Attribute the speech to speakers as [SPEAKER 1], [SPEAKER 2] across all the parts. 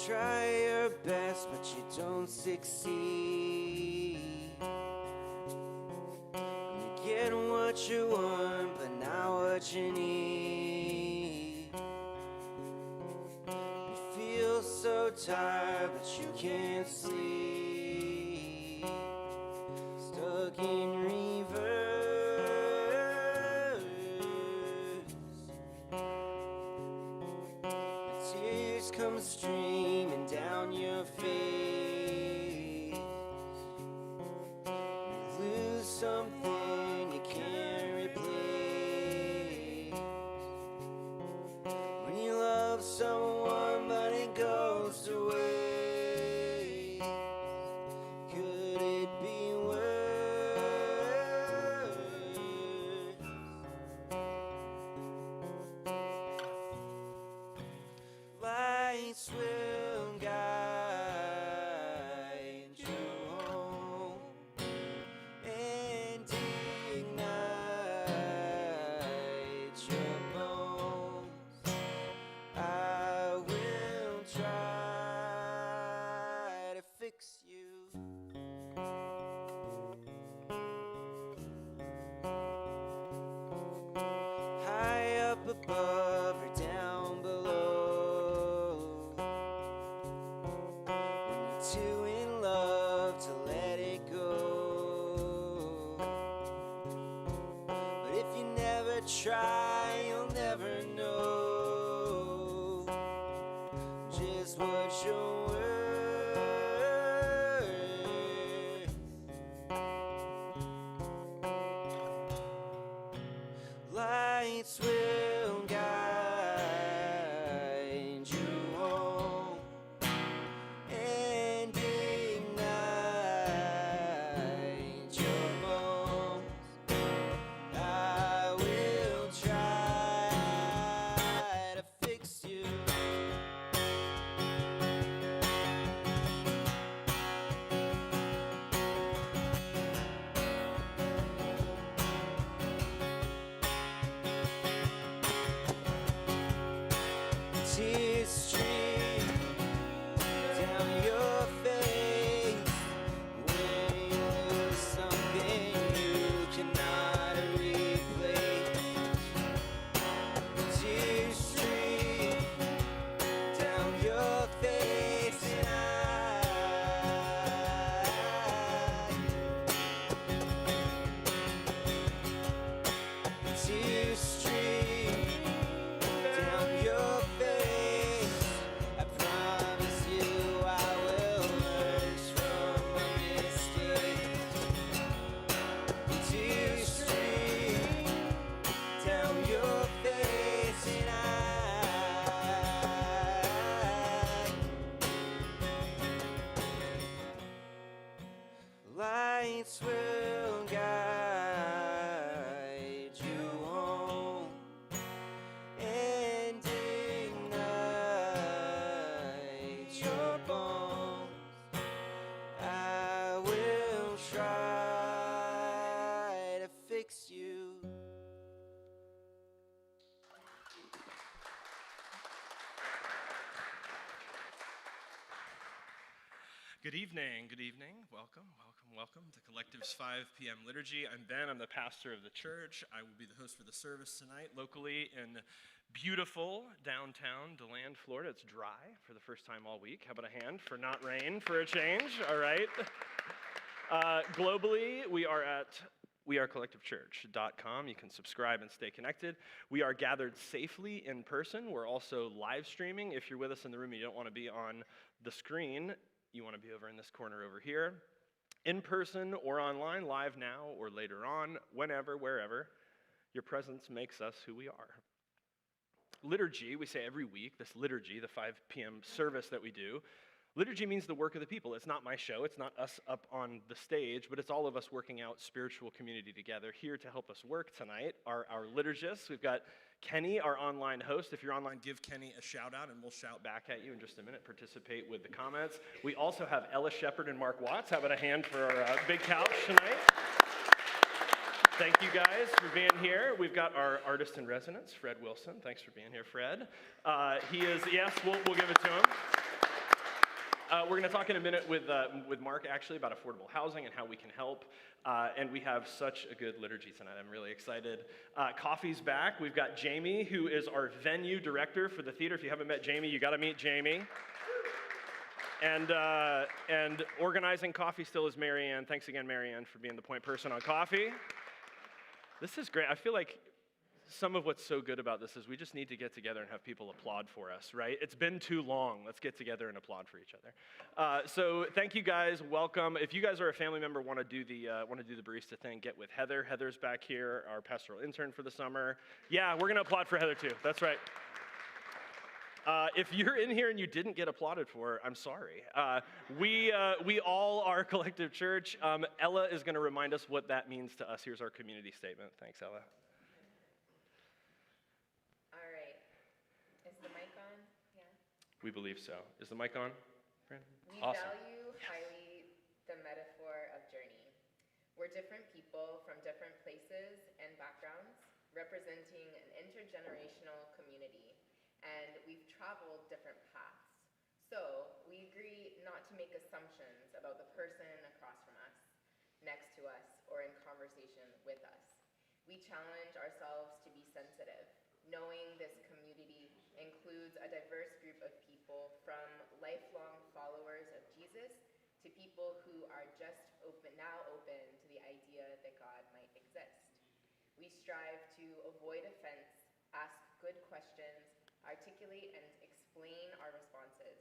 [SPEAKER 1] Try your best, but you don't succeed. You get what you want, but not what you need. You feel so tired, but you can't sleep. Stuck in reverse. The tears come streaming down your face. You lose something you can't replace. When you love someone but it goes to waste, could it be worse? Lights will guide you home and ignite your bones. I will try to fix you. High up above or down below. When you're too in love to let it go. But if you never try, you'll never know just what you're worth. Lights will guide you home and ignite your bones. I will try to fix you. Tears stream down your face when you lose something you cannot replace. Tears stream down your face, and tears stream down your face. I promise you I will learn from my mistakes. Tears stream down your face, and lights will guide you home and ignite your bones. I will try to fix you.
[SPEAKER 2] Good evening, good evening. Welcome, welcome, welcome to Collective's 5 p.m. Liturgy. I'm Ben, I'm the pastor of the church. I will be the host for the service tonight locally in beautiful downtown DeLand, Florida. It's dry for the first time all week. How about a hand for not rain for a change? All right. Globally, we are collectivechurch.com. You can subscribe and stay connected. We are gathered safely in person. We're also live streaming. If you're with us in the room and you don't want to be on the screen, you want to be over in this corner over here. In person or online, live now or later on, whenever, wherever, your presence makes us who we are. Liturgy, we say every week, this liturgy, the 5 p.m. service that we do, liturgy means the work of the people. It's not my show, it's not us up on the stage, but it's all of us working out spiritual community together. Here to help us work tonight are our liturgists. We've got Kenny, our online host. If you're online, give Kenny a shout out and we'll shout back at you in just a minute. Participate with the comments. We also have Ella Shepard and Mark Watts. How about a hand for our big couch tonight? Thank you guys for being here. We've got our artist in residence, Fred Wilson. Thanks for being here, Fred. He is, yes, we'll give it to him. We're going to talk in a minute with Mark, actually, about affordable housing and how we can help. And we have such a good liturgy tonight. I'm really excited. Coffee's back. We've got Jamie, who is our venue director for the theater. If you haven't met Jamie, you got to meet Jamie. And organizing coffee still is Marianne. Thanks again, Marianne, for being the point person on coffee. This is great. I feel like some of what's so good about this is we just need to get together and have people applaud for us, right? It's been too long. Let's get together and applaud for each other. So thank you guys. Welcome. If you guys are a family member, want to do the barista thing, get with Heather. Heather's back here, our pastoral intern for the summer. Yeah, we're going to applaud for Heather too. That's right. If you're in here and you didn't get applauded for, I'm sorry. We all are a collective church. Ella is going to remind us what that means to us. Here's our community statement. Thanks, Ella.
[SPEAKER 3] All right. Is the mic on? Yeah.
[SPEAKER 2] We believe so. Is the mic on, Brandon?
[SPEAKER 3] We
[SPEAKER 2] Awesome.
[SPEAKER 3] value highly the metaphor of journey. We're different people from different places and backgrounds, representing an intergenerational community. And we've traveled different paths. So we agree not to make assumptions about the person across from us, next to us, or in conversation with us. We challenge ourselves to be sensitive, knowing this community includes a diverse group of people from lifelong followers of Jesus to people who are just now open to the idea that God might exist. We strive to avoid offense, ask good questions, articulate and explain our responses.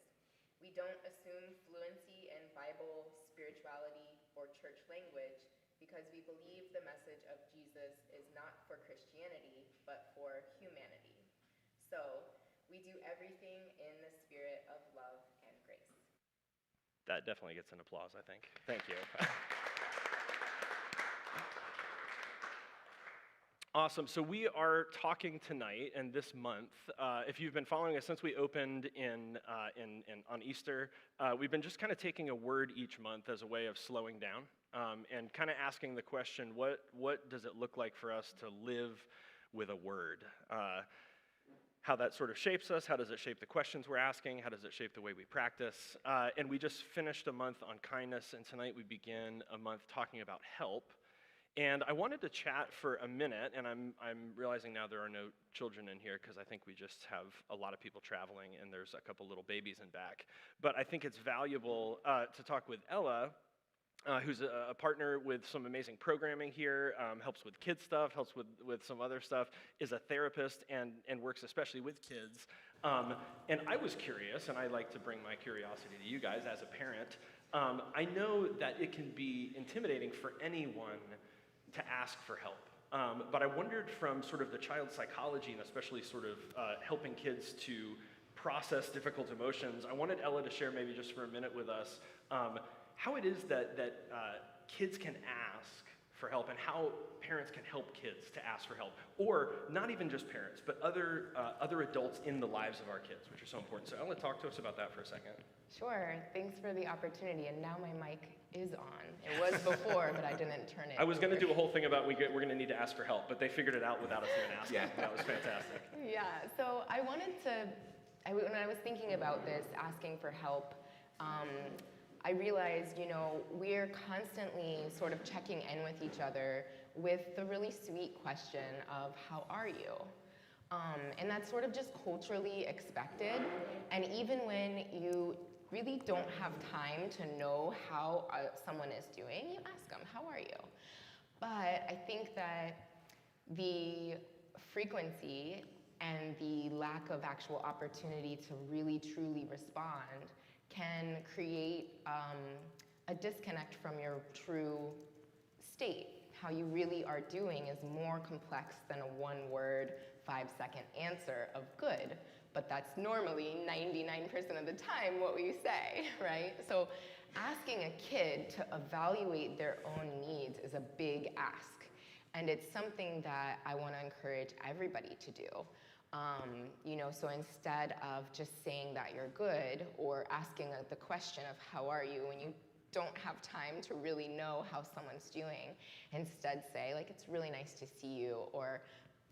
[SPEAKER 3] We don't assume fluency in Bible, spirituality, or church language because we believe the message of Jesus is not for Christianity, but for humanity. So, we do everything in the spirit of love and grace.
[SPEAKER 2] That definitely gets an applause, I think. Thank you. Awesome. So we are talking tonight and this month. If you've been following us since we opened on Easter, we've been just kind of taking a word each month as a way of slowing down and kind of asking the question, what does it look like for us to live with a word? How that sort of shapes us, how does it shape the questions we're asking, how does it shape the way we practice? And we just finished a month on kindness, and tonight we begin a month talking about help. And I wanted to chat for a minute, and I'm realizing now there are no children in here because I think we just have a lot of people traveling and there's a couple little babies in back. But I think it's valuable to talk with Ella, who's a partner with some amazing programming here, helps with kids stuff, helps with some other stuff, is a therapist and works especially with kids. And I was curious, and I like to bring my curiosity to you guys as a parent. I know that it can be intimidating for anyone to ask for help. But I wondered from sort of the child psychology and especially sort of helping kids to process difficult emotions, I wanted Ella to share maybe just for a minute with us how it is that kids can ask for help and how parents can help kids to ask for help. Or not even just parents, but other adults in the lives of our kids, which are so important. So Ella, talk to us about that for a second.
[SPEAKER 3] Sure. Thanks for the opportunity. And now my mic is on. It was before, but I didn't turn it.
[SPEAKER 2] I was going to do a whole thing about we're going to need to ask for help, but they figured it out without us even asking. Yeah. That was fantastic.
[SPEAKER 3] Yeah. So I wanted to, when I was thinking about this, asking for help, I realized, we're constantly sort of checking in with each other with the really sweet question of, how are you? And that's sort of just culturally expected. And even when you really don't have time to know how someone is doing, you ask them, how are you? But I think that the frequency and the lack of actual opportunity to really truly respond can create a disconnect from your true state. How you really are doing is more complex than a one-word, 5-second answer of good, but that's normally 99% of the time what we say, right? So asking a kid to evaluate their own needs is a big ask, and it's something that I want to encourage everybody to do. So instead of just saying that you're good or asking the question of how are you when you don't have time to really know how someone's doing. Instead say, like, it's really nice to see you, or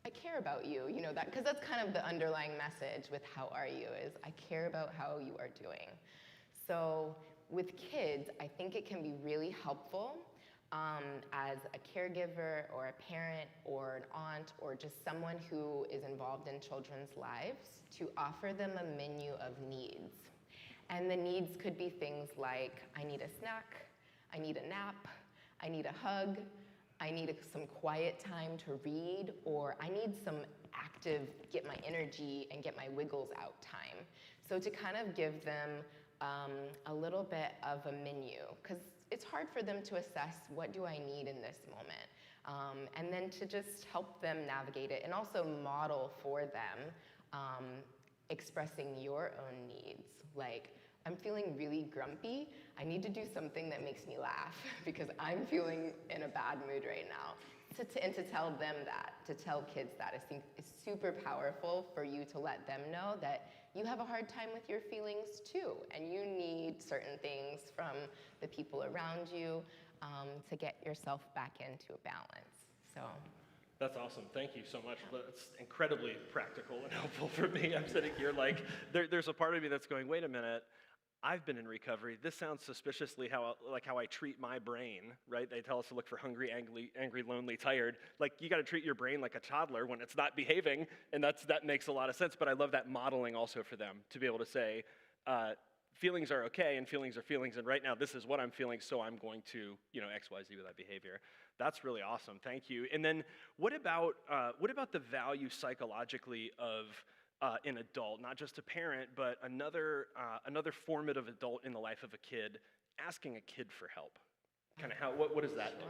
[SPEAKER 3] I care about you, you know, that, because that's kind of the underlying message with how are you, is I care about how you are doing. So with kids, I think it can be really helpful as a caregiver or a parent or an aunt or just someone who is involved in children's lives to offer them a menu of needs. And the needs could be things like, I need a snack, I need a nap, I need a hug, I need some quiet time to read, or I need some active, get my energy and get my wiggles out time. So to kind of give them a little bit of a menu, because it's hard for them to assess what do I need in this moment. And then to just help them navigate it and also model for them expressing your own needs. Like, I'm feeling really grumpy. I need to do something that makes me laugh because I'm feeling in a bad mood right now. And to tell them that, to tell kids that, I think is super powerful for you to let them know that you have a hard time with your feelings too, and you need certain things from the people around you to get yourself back into a balance. So.
[SPEAKER 2] That's awesome. Thank you so much. That's incredibly practical and helpful for me. I'm sitting here like, there's a part of me that's going, wait a minute, I've been in recovery. This sounds suspiciously how I treat my brain, right? They tell us to look for hungry, angry, lonely, tired. Like, you got to treat your brain like a toddler when it's not behaving, and that makes a lot of sense. But I love that modeling also for them to be able to say, feelings are okay, and feelings are feelings, and right now this is what I'm feeling, so I'm going to, X, Y, Z with that behavior. That's really awesome. Thank you. And then what about the value psychologically of an adult, not just a parent, but another formative adult in the life of a kid, asking a kid for help? Kind of what does that do?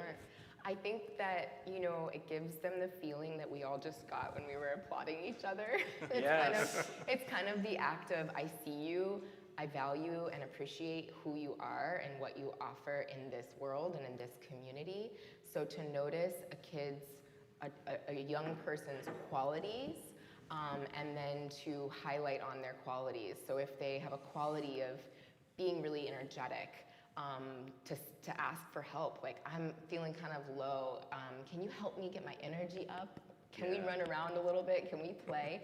[SPEAKER 3] I think that, it gives them the feeling that we all just got when we were applauding each other. It's kind of the act of, I see you, I value and appreciate who you are and what you offer in this world and in this community. So to notice a young person's qualities, and then to highlight on their qualities. So if they have a quality of being really energetic, to ask for help, like, I'm feeling kind of low, can you help me get my energy up? Can we run around a little bit? Can we play?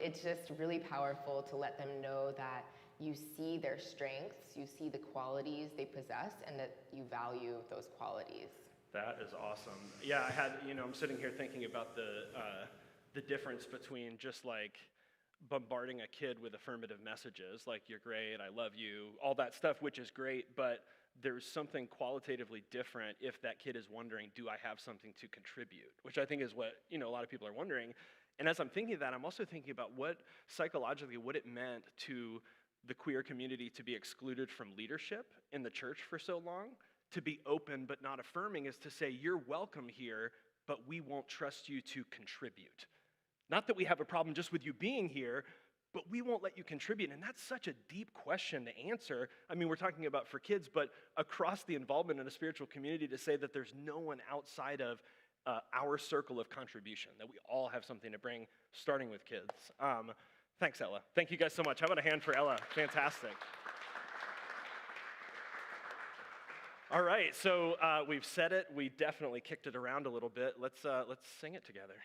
[SPEAKER 3] It's just really powerful to let them know that you see their strengths, you see the qualities they possess, and that you value those qualities.
[SPEAKER 2] That is awesome. Yeah, I'm sitting here thinking about the difference between just like bombarding a kid with affirmative messages, like you're great, I love you, all that stuff, which is great, but there's something qualitatively different if that kid is wondering, do I have something to contribute? Which I think is what, a lot of people are wondering. And as I'm thinking of that, I'm also thinking about what it meant to the queer community to be excluded from leadership in the church for so long. To be open but not affirming is to say, you're welcome here, but we won't trust you to contribute. Not that we have a problem just with you being here, but we won't let you contribute. And that's such a deep question to answer. I mean, we're talking about for kids, but across the involvement in a spiritual community, to say that there's no one outside of our circle of contribution, that we all have something to bring, starting with kids. Thanks, Ella. Thank you guys so much. How about a hand for Ella? Fantastic. All right, so we've said it. We definitely kicked it around a little bit. Let's sing it together.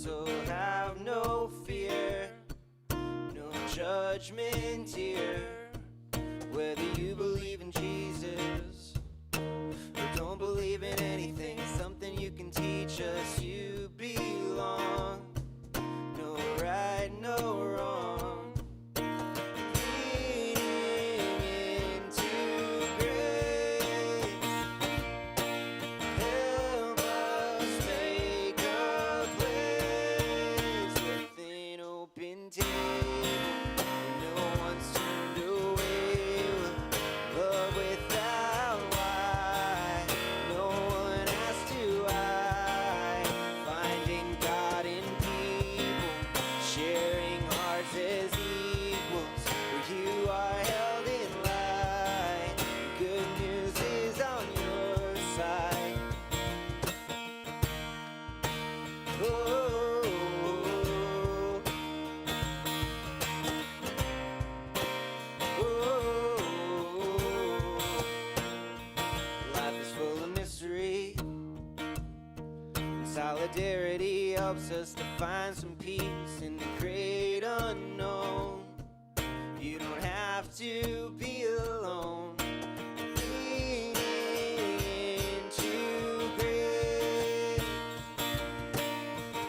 [SPEAKER 1] So have no fear, no judgment here. Whether you believe in Jesus or don't believe in anything, something you can teach us. You belong, no right, no wrong. Leaning into grace, help us make Solidarity helps us to find some peace in the great unknown. You don't have to be alone. Lean into grace.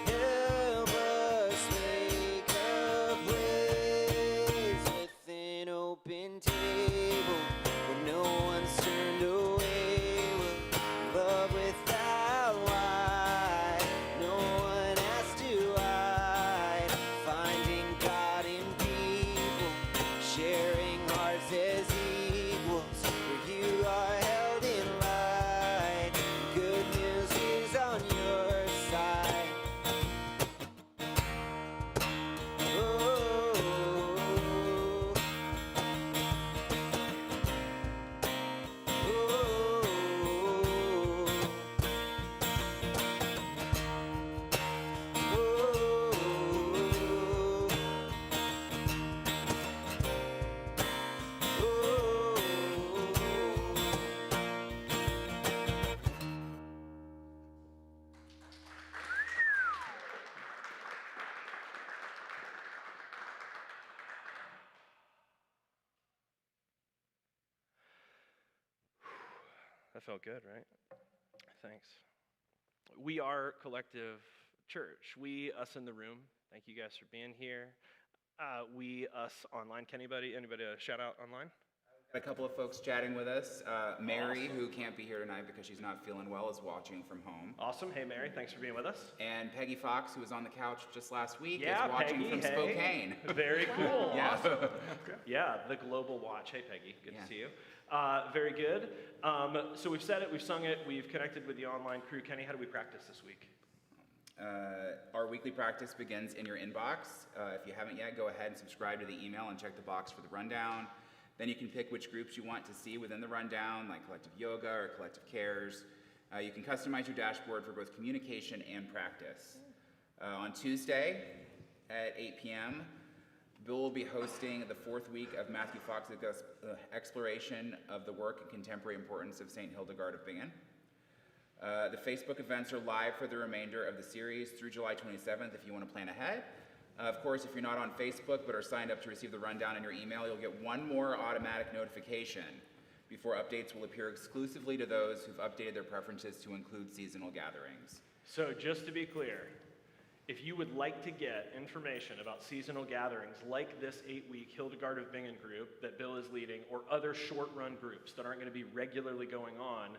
[SPEAKER 1] Help us make a place with an open table where no one's turned away. We'll love without why. No one has to hide. Finding God in people, sharing hearts as equals, where you are held in light. Good news is on your side. Oh,
[SPEAKER 2] That felt good, right? Thanks. We are Collective Church. We, us in the room. Thank you guys for being here. We, us online. Can anybody a shout out online?
[SPEAKER 4] A couple of folks chatting with us. Mary, who can't be here tonight because she's not feeling well, is watching from home.
[SPEAKER 2] Awesome. Hey, Mary, thanks for being with us.
[SPEAKER 4] And Peggy Fox, who was on the couch just last week,
[SPEAKER 2] Yeah,
[SPEAKER 4] is watching
[SPEAKER 2] Peggy,
[SPEAKER 4] from
[SPEAKER 2] hey.
[SPEAKER 4] Spokane.
[SPEAKER 2] Very cool.
[SPEAKER 4] Yeah.
[SPEAKER 2] Awesome. Yeah, the global watch. Hey, Peggy, good
[SPEAKER 4] Yeah.
[SPEAKER 2] to see you. Very good. So we've said it, we've sung it, we've connected with the online crew. Kenny, how do we practice this week?
[SPEAKER 4] Our weekly practice begins in your inbox. If you haven't yet, go ahead and subscribe to the email and check the box for the rundown. Then you can pick which groups you want to see within the rundown, like Collective Yoga or Collective Cares. You can customize your dashboard for both communication and practice. On Tuesday at 8 p.m., Bill will be hosting the fourth week of Matthew Fox's exploration of the work and contemporary importance of St. Hildegard of Bingen. The Facebook events are live for the remainder of the series through July 27th if you want to plan ahead. Of course, if you're not on Facebook but are signed up to receive the rundown in your email, you'll get one more automatic notification before updates will appear exclusively to those who've updated their preferences to include seasonal gatherings.
[SPEAKER 2] So just to be clear, if you would like to get information about seasonal gatherings like this 8-week Hildegard of Bingen group that Bill is leading, or other short-run groups that aren't going to be regularly going on,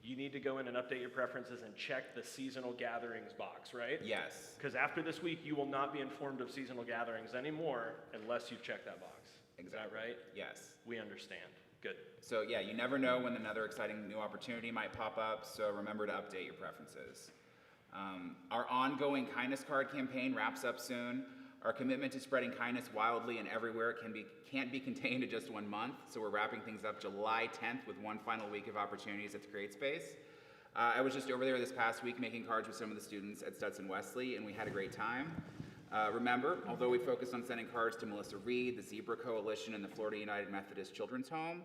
[SPEAKER 2] you need to go in and update your preferences and check the seasonal gatherings box, right?
[SPEAKER 4] Yes.
[SPEAKER 2] Because after this week, you will not be informed of seasonal gatherings anymore unless you've checked that box.
[SPEAKER 4] Exactly.
[SPEAKER 2] Is that right?
[SPEAKER 4] Yes.
[SPEAKER 2] We understand. Good.
[SPEAKER 4] So yeah, you never know when another exciting new opportunity might pop up, so remember to update your preferences. Our ongoing kindness card campaign wraps up soon. Our commitment to spreading kindness wildly and everywhere can't be contained to just 1 month, so we're wrapping things up July 10th with one final week of opportunities at the Create Space. I was just over there this past week making cards with some of the students at Stetson Wesley, and we had a great time. Remember, although we focused on sending cards to Melissa Reed, the Zebra Coalition, and the Florida United Methodist Children's Home,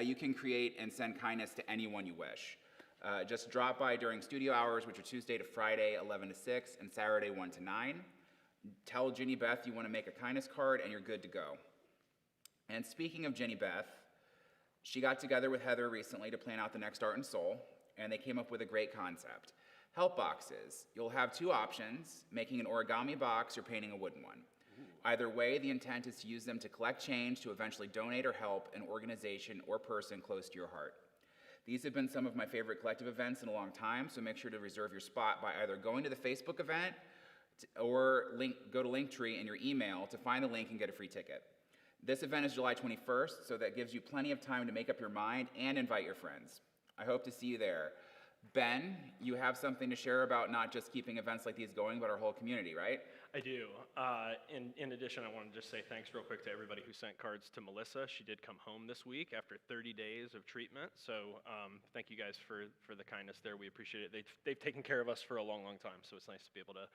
[SPEAKER 4] you can create and send kindness to anyone you wish. Just drop by during studio hours, which are Tuesday to Friday, 11 to 6, and Saturday, 1 to 9. Tell Ginny Beth you want to make a kindness card, and you're good to go. And speaking of Ginny Beth, she got together with Heather recently to plan out the next Art and Soul, and they came up with a great concept. Help boxes. You'll have two options, making an origami box or painting a wooden one. Either way, the intent is to use them to collect change to eventually donate or help an organization or person close to your heart. These have been some of my favorite collective events in a long time, so make sure to reserve your spot by either going to the Facebook event or go to Linktree in your email to find the link and get a free ticket. This event is July 21st, so that gives you plenty of time to make up your mind and invite your friends. I hope to see you there. Ben, you have something to share about not just keeping events like these going, but our whole community, right?
[SPEAKER 2] I do. In addition, I want to just say thanks real quick to everybody who sent cards to Melissa. She did come home this week after 30 days of treatment. So thank you guys for the kindness there. We appreciate it. They've taken care of us for a long, long time. So it's nice to be able to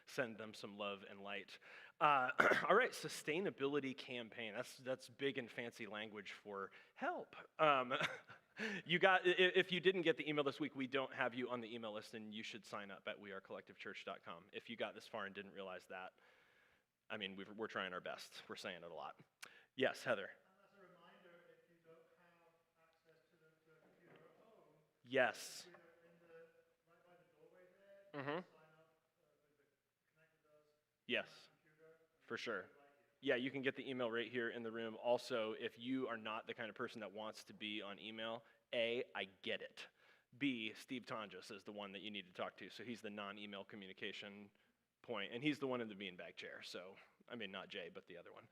[SPEAKER 2] send them some love and light. All right, sustainability campaign. That's big and fancy language for help. If you didn't get the email this week, we don't have you on the email list, and you should sign up at wearecollectivechurch.com. If you got this far and didn't realize that, I mean, we're trying our best. We're saying it a lot. Yes, Heather.
[SPEAKER 5] And as a reminder, if you don't have access to the computer at home,
[SPEAKER 2] Yes.
[SPEAKER 5] right by the doorway there,
[SPEAKER 2] Mm-hmm.
[SPEAKER 5] sign up with the connected us
[SPEAKER 2] Yes,
[SPEAKER 5] computer.
[SPEAKER 2] for sure. Yeah, you can get the email right here in the room. Also, if you are not the kind of person that wants to be on email, A, I get it. B, Steve Tonjes is the one that you need to talk to. So he's the non-email communication point, and he's the one in the beanbag chair. So, I mean, not Jay, but the other one.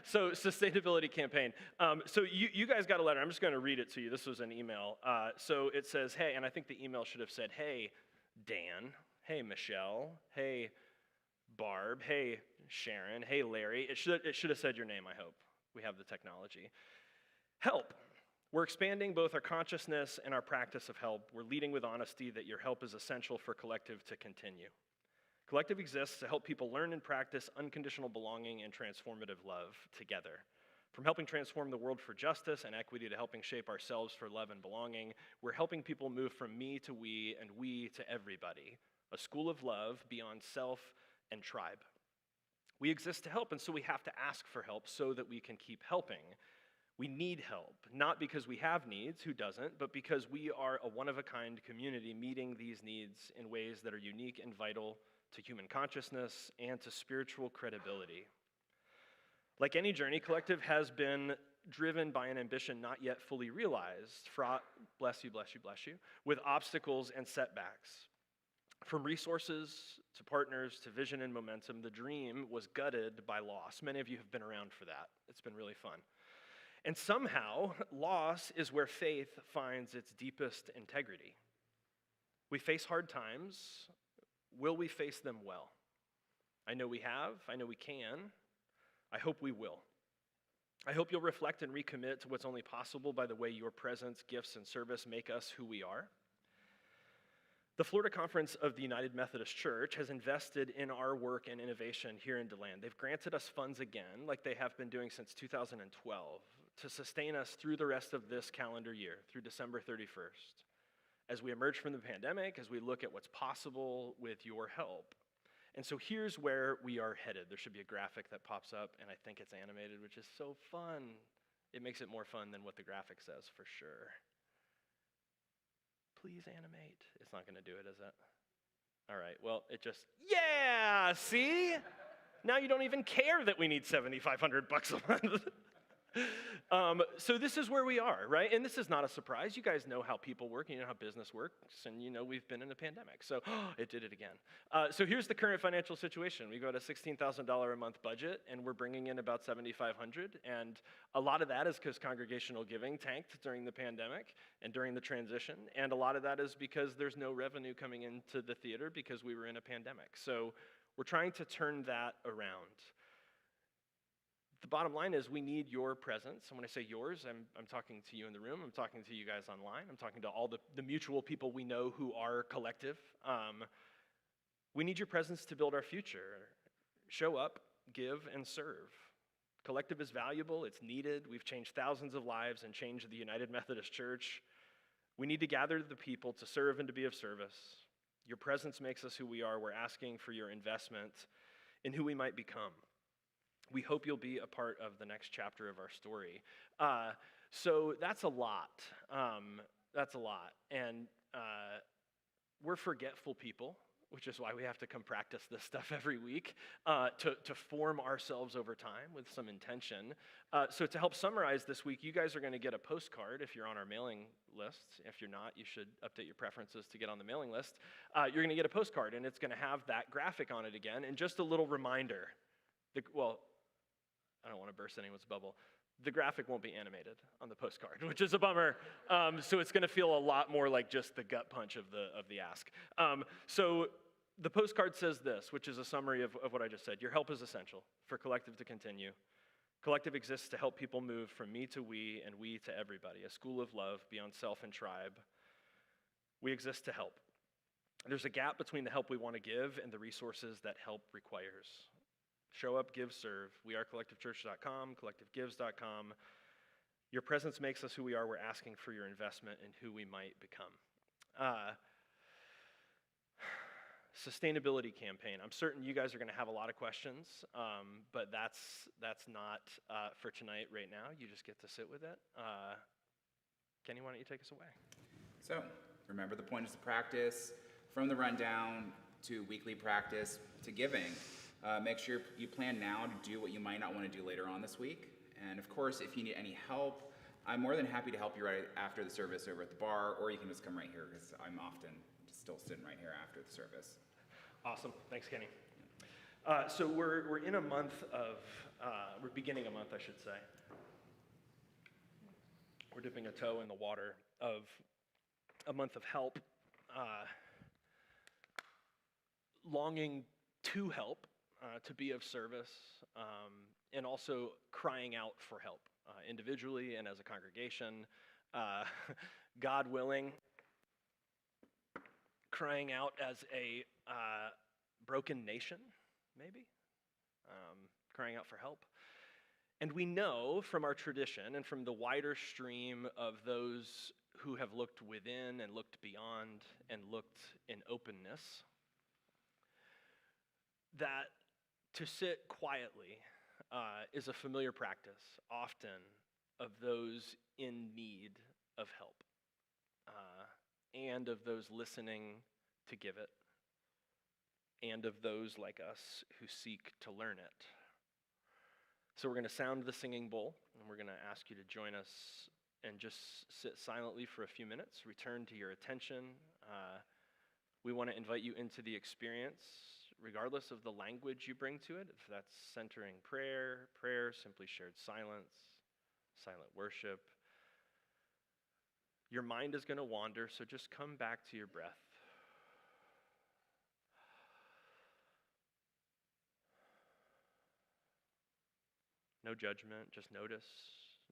[SPEAKER 2] So sustainability campaign. So you guys got a letter. I'm just going to read it to you. This was an email. So it says, hey, and I think the email should have said, hey, Dan. Hey, Michelle. Hey, Barb. Hey, Sharon. Hey, Larry. It should have said your name, I hope. We have the technology. Help. We're expanding both our consciousness and our practice of help. We're leading with honesty that your help is essential for Collective to continue. Collective exists to help people learn and practice unconditional belonging and transformative love together. From helping transform the world for justice and equity to helping shape ourselves for love and belonging, we're helping people move from me to we and we to everybody. A school of love beyond self and tribe. We exist to help, and so we have to ask for help so that we can keep helping. We need help, not because we have needs, who doesn't, but because we are a one-of-a-kind community meeting these needs in ways that are unique and vital to human consciousness and to spiritual credibility. Like any journey, Collective has been driven by an ambition not yet fully realized, fraught, bless you, with obstacles and setbacks. From resources to partners to vision and momentum, the dream was gutted by loss. Many of you have been around for that. It's been really fun. And somehow, loss is where faith finds its deepest integrity. We face hard times. Will we face them well? I know we have. I know we can. I hope we will. I hope you'll reflect and recommit to what's only possible by the way your presence, gifts, and service make us who we are. The Florida Conference of the United Methodist Church has invested in our work and innovation here in DeLand. They've granted us funds again, like they have been doing since 2012, to sustain us through the rest of this calendar year, through December 31st. As we emerge from the pandemic, as we look at what's possible with your help. And so here's where we are headed. There should be a graphic that pops up, and I think it's animated, which is so fun. It makes it more fun than what the graphic says, for sure. Please animate. It's not going to do it, is it? All right, well, it just, yeah, see? Now you don't even care that we need $7,500 a month. So this is where we are, right? And this is not a surprise. You guys know how people work, and you know how business works, and you know we've been in a pandemic. So it did it again. So here's the current financial situation. We got a $16,000 a month budget, and we're bringing in about $7,500. And a lot of that is because congregational giving tanked during the pandemic and during the transition. And a lot of that is because there's no revenue coming into the theater because we were in a pandemic. So we're trying to turn that around. The bottom line is we need your presence. And when I say yours, I'm talking to you in the room. I'm talking to you guys online. I'm talking to all the mutual people we know who are Collective. We need your presence to build our future. Show up, give, and serve. Collective is valuable. It's needed. We've changed thousands of lives and changed the United Methodist Church. We need to gather the people to serve and to be of service. Your presence makes us who we are. We're asking for your investment in who we might become. We hope you'll be a part of the next chapter of our story. So that's a lot. And we're forgetful people, which is why we have to come practice this stuff every week to form ourselves over time with some intention. So to help summarize this week, you guys are going to get a postcard if you're on our mailing list. If you're not, you should update your preferences to get on the mailing list. You're going to get a postcard, and it's going to have that graphic on it again. And just a little reminder, I don't want to burst anyone's bubble. The graphic won't be animated on the postcard, which is a bummer. So it's going to feel a lot more like just the gut punch of the ask. So the postcard says this, which is a summary of what I just said. Your help is essential for Collective to continue. Collective exists to help people move from me to we and we to everybody, a school of love beyond self and tribe. We exist to help. There's a gap between the help we want to give and the resources that help requires. Show up, give, serve. WeAreCollectiveChurch.com, CollectiveGives.com. Your presence makes us who we are. We're asking for your investment in who we might become. Sustainability campaign. I'm certain you guys are going to have a lot of questions, but that's not for tonight right now. You just get to sit with it. Kenny, why don't you take us away?
[SPEAKER 4] So, remember the point is to practice, from the rundown to weekly practice to giving. Make sure you plan now to do what you might not want to do later on this week. And of course, if you need any help, I'm more than happy to help you right after the service over at the bar, or you can just come right here because I'm often just still sitting right here after the service.
[SPEAKER 2] Awesome. Thanks, Kenny. So we're in a month of, we're beginning a month, I should say. We're dipping a toe in the water of a month of help, longing to help, to be of service, and also crying out for help, individually and as a congregation. God willing, crying out as a broken nation, maybe, crying out for help. And we know from our tradition and from the wider stream of those who have looked within and looked beyond and looked in openness that to sit quietly is a familiar practice, often, of those in need of help and of those listening to give it and of those like us who seek to learn it. So we're going to sound the singing bowl, and we're going to ask you to join us and just sit silently for a few minutes, return to your attention. We want to invite you into the experience, regardless of the language you bring to it, if that's centering prayer, simply shared silence, silent worship. Your mind is going to wander, so just come back to your breath. No judgment, just notice,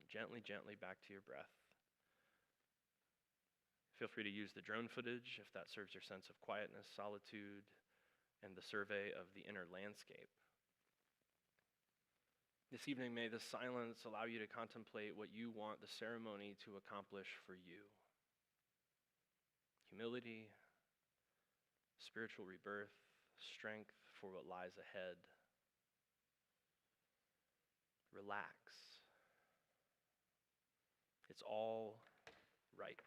[SPEAKER 2] gently back to your breath. Feel free to use the drone footage if that serves your sense of quietness, solitude, and the survey of the inner landscape. This evening, may the silence allow you to contemplate what you want the ceremony to accomplish for you. Humility, spiritual rebirth, strength for what lies ahead. Relax. It's all right.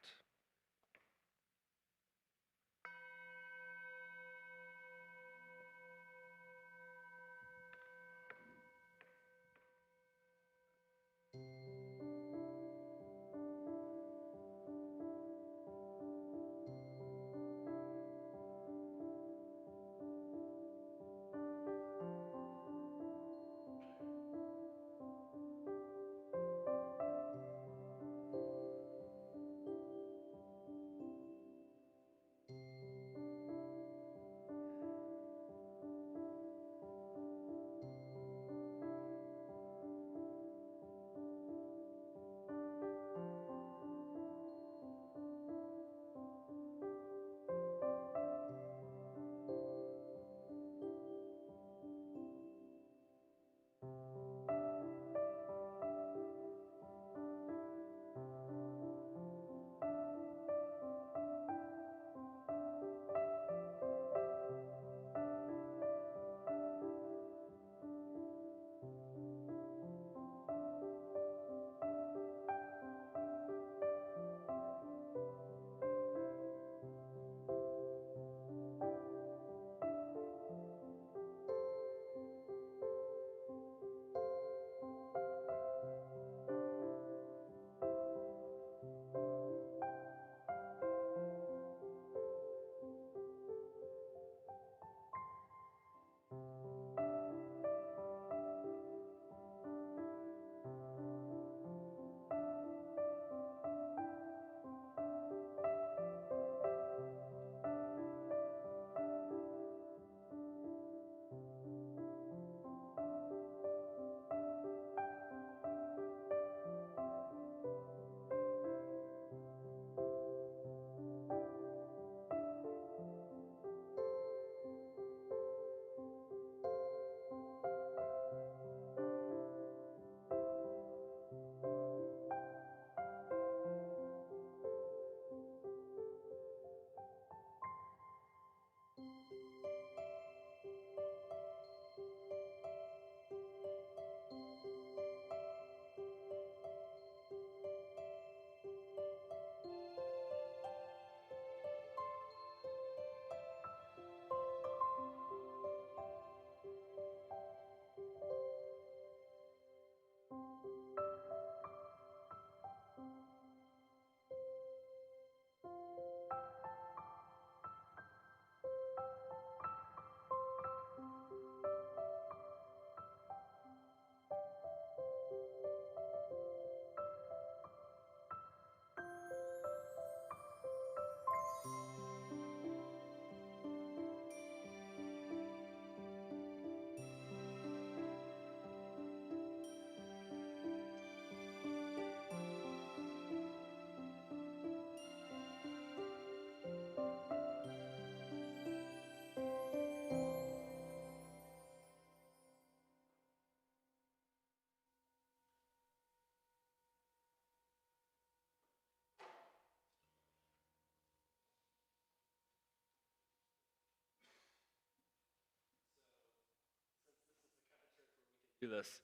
[SPEAKER 2] Do this.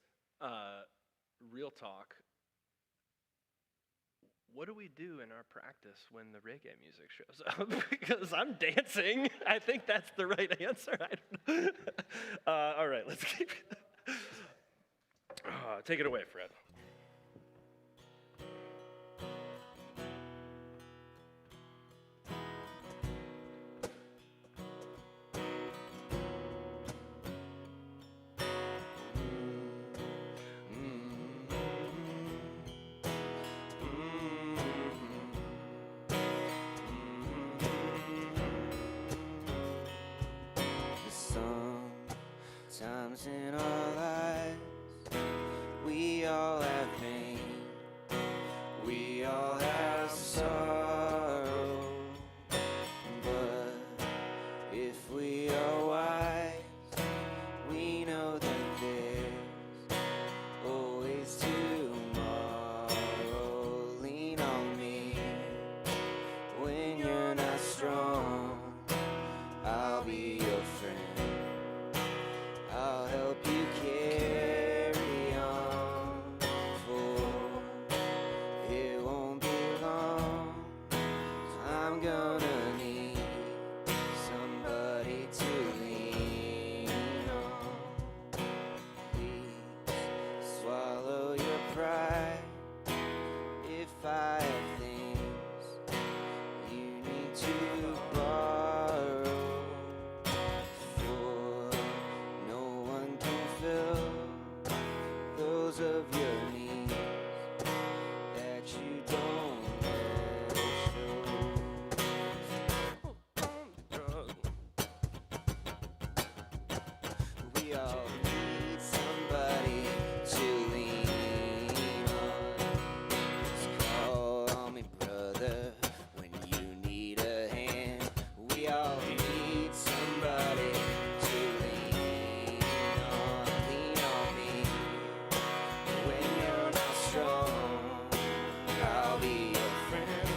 [SPEAKER 2] Real talk. What do we do in our practice when the reggae music shows up? Because I'm dancing. I think that's the right answer. All right, let's keep it. Take it away, Fred.
[SPEAKER 1] Sometimes in our lives, we all have pain, we all have sorrow, but if we are wise, we know that there's always tomorrow. Lean on me when you're not strong, I'll be your friend. I'll help you carry on, for it won't be long. I'm gonna need somebody to lean on. Please swallow your pride. If I have things you need to borrow, those of your needs that you don't show. We all need somebody to lean on. Just call on me, brother, when you need a hand. We all need somebody to lean on. Lean on me when you're not strong. I'll be your friend.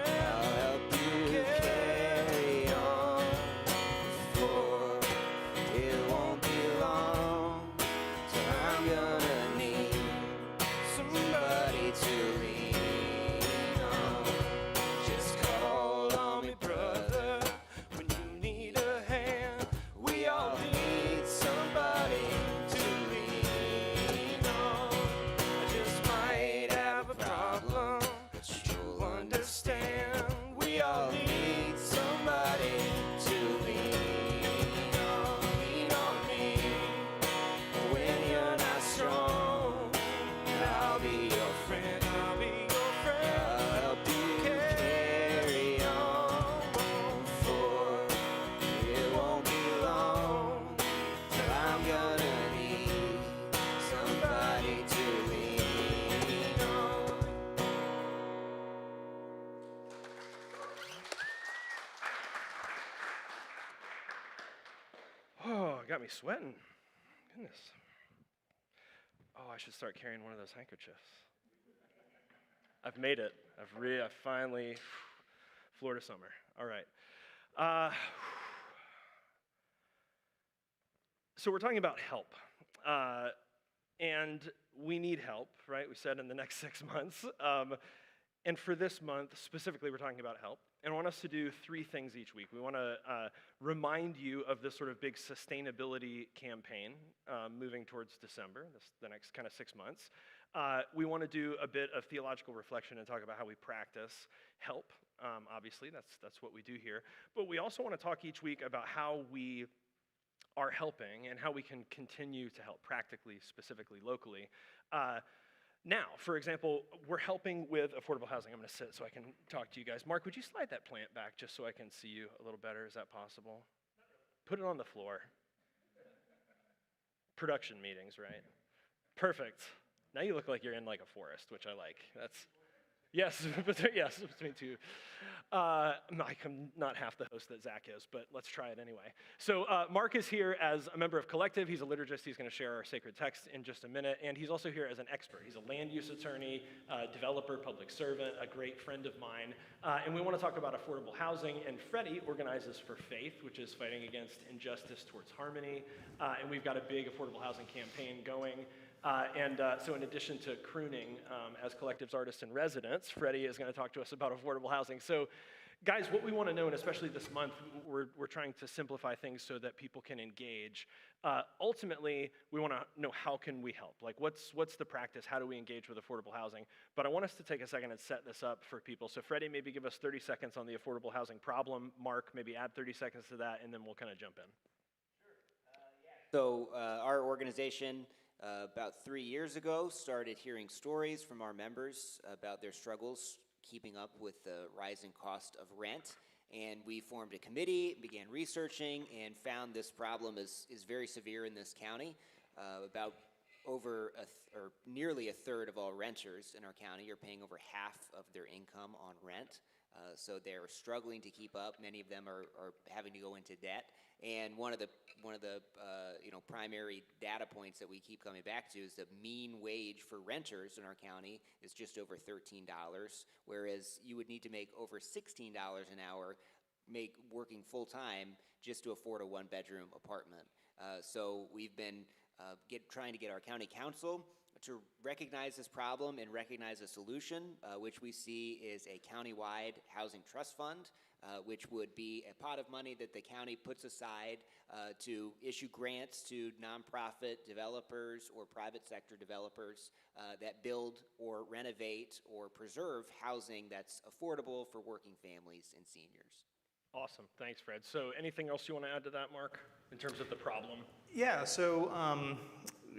[SPEAKER 1] I'll help you carry on. For it won't be long till I'm gonna need somebody to lean on. Just call on me, brother, when you need a hand. We all need somebody to lean on. I just might have a problem, but you'll understand. We all need somebody to lean on. Lean on me when you're not strong. I'll be your friend. I'll be your friend. I'll help you carry on. For it won't be long till I'm gonna need somebody to lean on.
[SPEAKER 2] Oh, it got me sweating. Goodness. Oh, I should start carrying one of those handkerchiefs. I've made it. I finally, Florida summer. All right. So we're talking about help. And we need help, right? We said in the next 6 months. And for this month, specifically, we're talking about help. And I want us to do 3 things each week. We want to remind you of this sort of big sustainability campaign moving towards December, the next kind of 6 months. We want to do a bit of theological reflection and talk about how we practice help. Obviously, that's what we do here. But we also want to talk each week about how we are helping and how we can continue to help practically, specifically, locally. Now, for example, we're helping with affordable housing. I'm going to sit so I can talk to you guys. Mark, would you slide that plant back just so I can see you a little better? Is that possible? Put it on the floor. Production meetings, right? Perfect. Now you look like you're in like a forest, which I like. Yes, yes, between two. I'm not half the host that Zach is, but let's try it anyway. So Mark is here as a member of Collective. He's a liturgist. He's going to share our sacred text in just a minute. And he's also here as an expert. He's a land use attorney, developer, public servant, a great friend of mine. And we want to talk about affordable housing. And Freddie organizes for Faith, which is fighting against injustice towards harmony. And we've got a big affordable housing campaign going. So in addition to crooning as Collective's artist in residence, Freddie is going to talk to us about affordable housing. So guys, what we want to know, and especially this month, we're trying to simplify things so that people can engage. Ultimately, we want to know how can we help? Like what's the practice? How do we engage with affordable housing? But I want us to take a second and set this up for people. So Freddie, maybe give us 30 seconds on the affordable housing problem. Mark, maybe add 30 seconds to that, and then we'll kind of jump in.
[SPEAKER 1] So our organization, about 3 years ago, started hearing stories from our members about their struggles keeping up with the rising cost of rent. And we formed a committee, began researching, and found this problem is very severe in this county. About nearly a third of all renters in our county are paying over half of their income on rent. So they're struggling to keep up. Many of them are having to go into debt. And one of the primary data points that we keep coming back to is the mean wage for renters in our county is just over $13, whereas you would need to make over $16 an hour working full time just to afford a one-bedroom apartment. So we've been trying to get our county council to recognize this problem and recognize a solution, which we see is a countywide housing trust fund, which would be a pot of money that the county puts aside to issue grants to nonprofit developers or private sector developers that build or renovate or preserve housing that's affordable for working families and seniors.
[SPEAKER 2] Awesome. Thanks, Fred. So anything else you want to add to that, Mark, in terms of the problem?
[SPEAKER 6] Yeah, so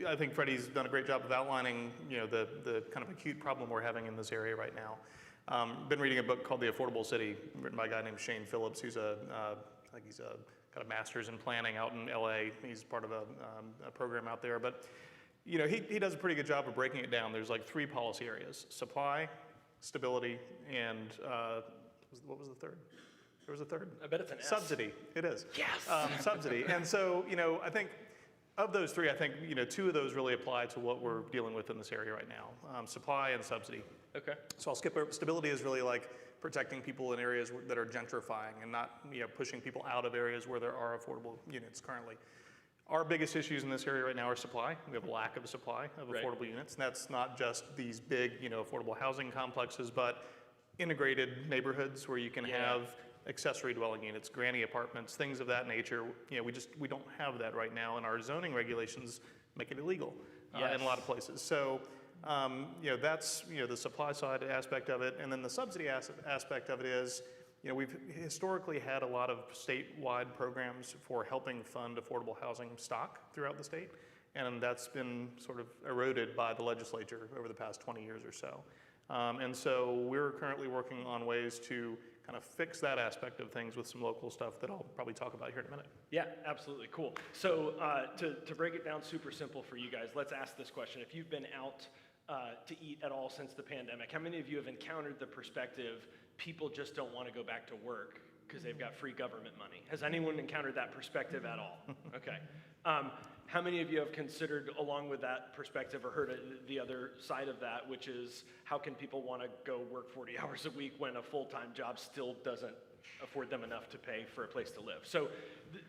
[SPEAKER 6] I think Freddie's done a great job of outlining, the kind of acute problem we're having in this area right now. Been reading a book called The Affordable City, written by a guy named Shane Phillips, who's I think he's got a master's in planning out in LA. He's part of a program out there, but he does a pretty good job of breaking it down. There's like 3 policy areas: supply, stability, and what was the third? There was a third.
[SPEAKER 2] I bet it's an S.
[SPEAKER 6] Subsidy. It is.
[SPEAKER 2] Yes.
[SPEAKER 6] Subsidy. And so, I think of those 3, I think 2 of those really apply to what we're dealing with in this area right now: supply and subsidy.
[SPEAKER 2] Okay.
[SPEAKER 6] So I'll skip over. Stability is really like protecting people in areas that are gentrifying and not pushing people out of areas where there are affordable units currently. Our biggest issues in this area right now are supply. We have a lack of supply of affordable units, and that's not just these big affordable housing complexes, but integrated neighborhoods where you can have accessory dwelling units, granny apartments, things of that nature. We don't have that right now, and our zoning regulations make it illegal in a lot of places. So, that's the supply side aspect of it, and then the subsidy aspect of it is, we've historically had a lot of statewide programs for helping fund affordable housing stock throughout the state, and that's been sort of eroded by the legislature over the past 20 years or so. And so we're currently working on ways to kind of fix that aspect of things with some local stuff that I'll probably talk about here in a minute.
[SPEAKER 2] Yeah, absolutely. Cool. So to break it down super simple for you guys, let's ask this question. If you've been out to eat at all since the pandemic, how many of you have encountered the perspective people just don't want to go back to work because they've got free government money? Has anyone encountered that perspective at all? Okay. How many of you have considered, along with that perspective, or heard the other side of that, which is how can people want to go work 40 hours a week when a full-time job still doesn't afford them enough to pay for a place to live? So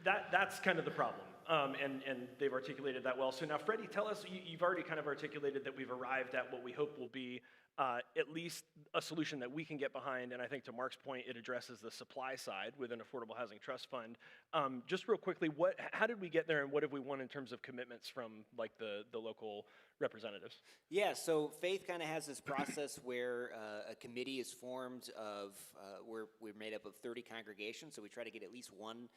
[SPEAKER 2] that's kind of the problem, and they've articulated that well. So now, Freddie, tell us, you've already kind of articulated that we've arrived at what we hope will be at least a solution that we can get behind, and I think to Mark's point, it addresses the supply side with an affordable housing trust fund. Just real quickly, how did we get there, and what have we won in terms of commitments from like the local representatives?
[SPEAKER 1] Yeah, so Faith kind of has this process where a committee is formed of, we're made up of 30 congregations, so we try to get at least one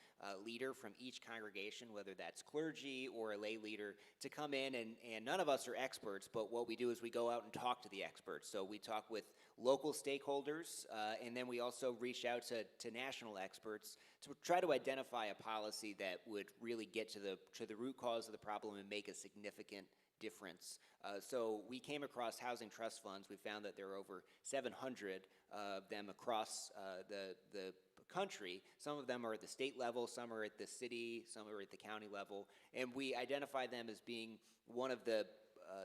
[SPEAKER 1] leader from each congregation, whether that's clergy or a lay leader, to come in, and none of us are experts, but what we do is we go out and talk to the experts. So we talk with local stakeholders, and then we also reach out to national experts to try to identify a policy that would really get to the root cause of the problem and make a significant difference. So we came across housing trust funds. We found that there are over 700 of them across the country. Some of them are at the state level, some are at the city, some are at the county level, and we identify them as being one of the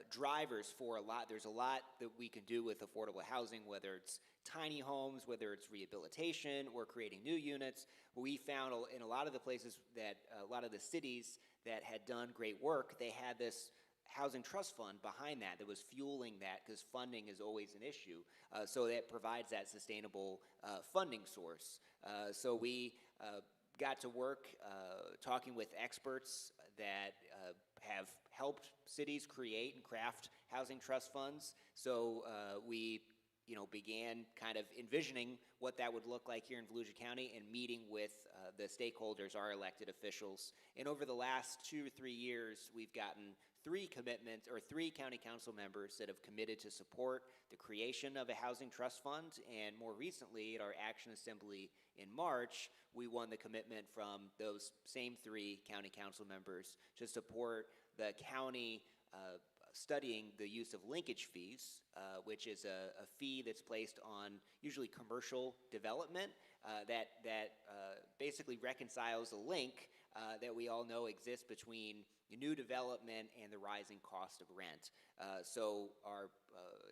[SPEAKER 1] drivers for a lot. There's a lot that we can do with affordable housing, whether it's tiny homes, whether it's rehabilitation or creating new units. We found in a lot of the places that, a lot of the cities that had done great work, they had this housing trust fund behind that was fueling that, because funding is always an issue. So that provides that sustainable funding source. So we got to work talking with experts that have helped cities create and craft housing trust funds. So we began kind of envisioning what that would look like here in Volusia County and meeting with the stakeholders, our elected officials. And over the last 2 or 3 years, we've gotten 3 commitments, or 3 county council members that have committed to support the creation of a housing trust fund. And more recently, at our Action Assembly in March, we won the commitment from those same 3 county council members to support the county studying the use of linkage fees, which is a fee that's placed on usually commercial development that basically reconciles a link that we all know exists between new development and the rising cost of rent. So our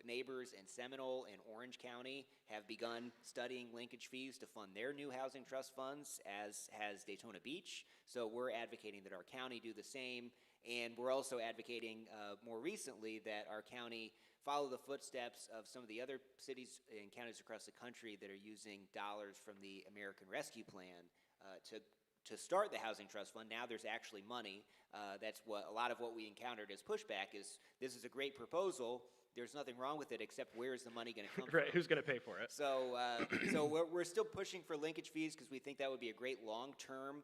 [SPEAKER 1] neighbors in Seminole and Orange County have begun studying linkage fees to fund their new housing trust funds, as has Daytona Beach. So we're advocating that our county do the same. And we're also advocating more recently that our county follow the footsteps of some of the other cities and counties across the country that are using dollars from the American Rescue Plan to start the Housing Trust Fund. Now there's actually money. That's what a lot of what we encountered as pushback is, this is a great proposal. There's nothing wrong with it, except where's the money going to come
[SPEAKER 2] Right,
[SPEAKER 1] from?
[SPEAKER 2] who's going to pay for it?
[SPEAKER 1] So, so we're still pushing for linkage fees because we think that would be a great long-term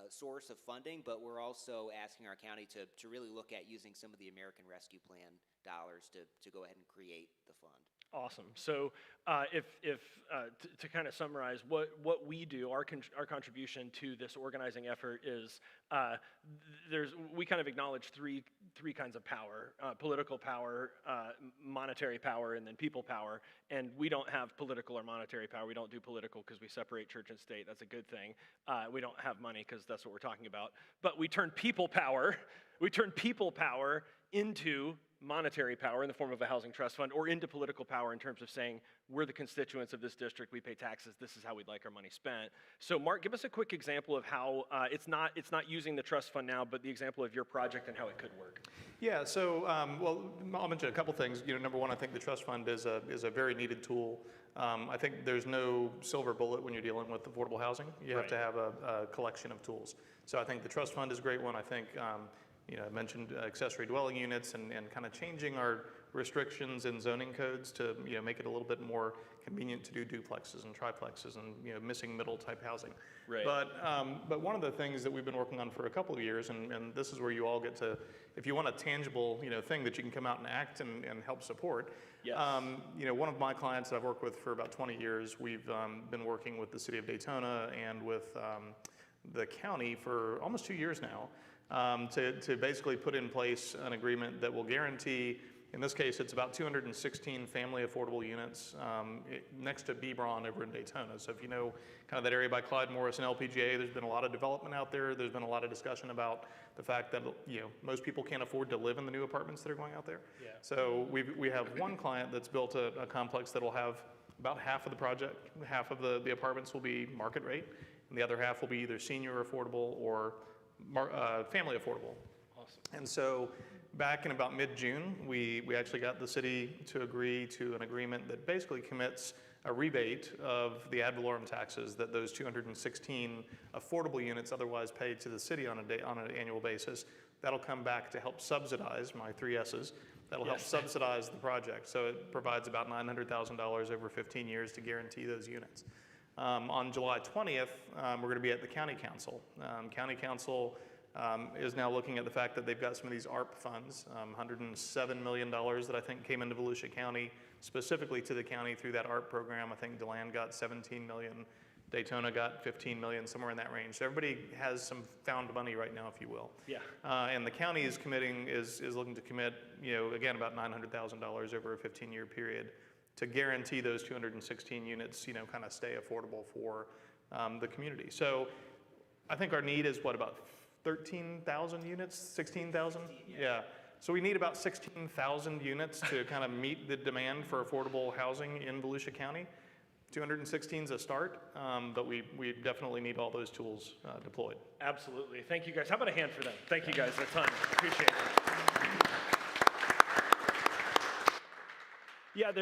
[SPEAKER 1] source of funding, but we're also asking our county to really look at using some of the American Rescue Plan dollars to go ahead and create the fund.
[SPEAKER 2] Awesome. So to kind of summarize what we do, our contribution to this organizing effort is we kind of acknowledge three kinds of power: political power, monetary power, and then people power. And we don't have political or monetary power. We don't do political because we separate church and state. That's a good thing. We don't have money because that's what we're talking about. But we turn people power. We turn people power into monetary power in the form of a housing trust fund, or into political power in terms of saying, we're the constituents of this district, we pay taxes, this is how we'd like our money spent. So Mark, give us a quick example of how it's not using the trust fund now, but the example of your project and how it could work.
[SPEAKER 6] Yeah, so, well, I'll mention a couple things. Number one, I think the trust fund is a very needed tool. I think there's no silver bullet when you're dealing with affordable housing. You have to have a collection of tools. So I think the trust fund is a great one. I think I mentioned accessory dwelling units and kind of changing our restrictions and zoning codes to make it a little bit more convenient to do duplexes and triplexes and missing middle type housing.
[SPEAKER 2] Right.
[SPEAKER 6] But one of the things that we've been working on for a couple of years, and this is where you all get to, if you want a tangible thing that you can come out and act and help support.
[SPEAKER 2] Yes.
[SPEAKER 6] One of my clients that I've worked with for about 20 years, we've been working with the city of Daytona and with the county for almost 2 years now. To basically put in place an agreement that will guarantee, in this case, it's about 216 family affordable units next to Bebron over in Daytona. So if you know kind of that area by Clyde Morris and LPGA, there's been a lot of development out there. There's been a lot of discussion about the fact that most people can't afford to live in the new apartments that are going out there.
[SPEAKER 2] Yeah.
[SPEAKER 6] So we have one client that's built a complex that will have about half of the project, half of the apartments will be market rate, and the other half will be either senior affordable or family affordable.
[SPEAKER 2] Awesome.
[SPEAKER 6] And so back in about mid-June, we actually got the city to agree to an agreement that basically commits a rebate of the ad valorem taxes that those 216 affordable units otherwise pay to the city on an annual basis. That'll come back to help subsidize, my 3 S's, that'll help subsidize the project. So it provides about $900,000 over 15 years to guarantee those units. On July 20th, we're going to be at the County Council. County Council is now looking at the fact that they've got some of these ARP funds, $107 million that I think came into Volusia County, specifically to the county through that ARP program. I think DeLand got $17 million. Daytona got 15 million, somewhere in that range. So everybody has some found money right now, if you will.
[SPEAKER 2] Yeah.
[SPEAKER 6] And the county is looking to commit, again, about $900,000 over a 15-year period to guarantee those 216 units, kind of stay affordable for the community. So I think our need is about 13,000 units, 16,000? Yeah. So we need about 16,000 units to kind of meet the demand for affordable housing in Volusia County. 216 is a start, but we definitely need all those tools deployed.
[SPEAKER 2] Absolutely. Thank you guys. How about a hand for them? Thank you guys a ton. Appreciate it. Yeah,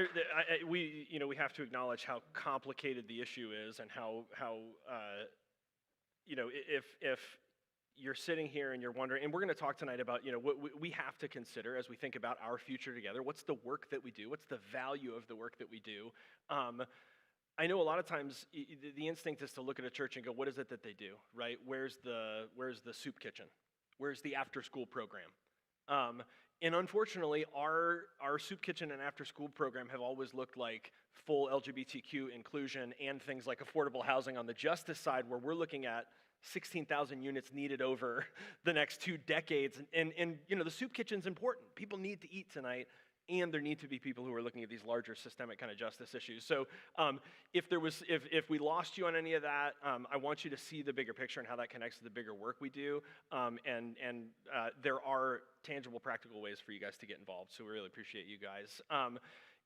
[SPEAKER 2] we have to acknowledge how complicated the issue is, and how if you're sitting here and you're wondering, and we're going to talk tonight about what we have to consider as we think about our future together. What's the work that we do? What's the value of the work that we do? I know a lot of times the instinct is to look at a church and go, what is it that they do, right? Where's the soup kitchen? Where's the after-school program? And unfortunately, our soup kitchen and after-school program have always looked like full LGBTQ inclusion and things like affordable housing on the justice side, where we're looking at 16,000 units needed over the next 2 decades. And the soup kitchen's important. People need to eat tonight. And there need to be people who are looking at these larger systemic kind of justice issues. So if we lost you on any of that, I want you to see the bigger picture and how that connects to the bigger work we do. And there are tangible, practical ways for you guys to get involved. So we really appreciate you guys.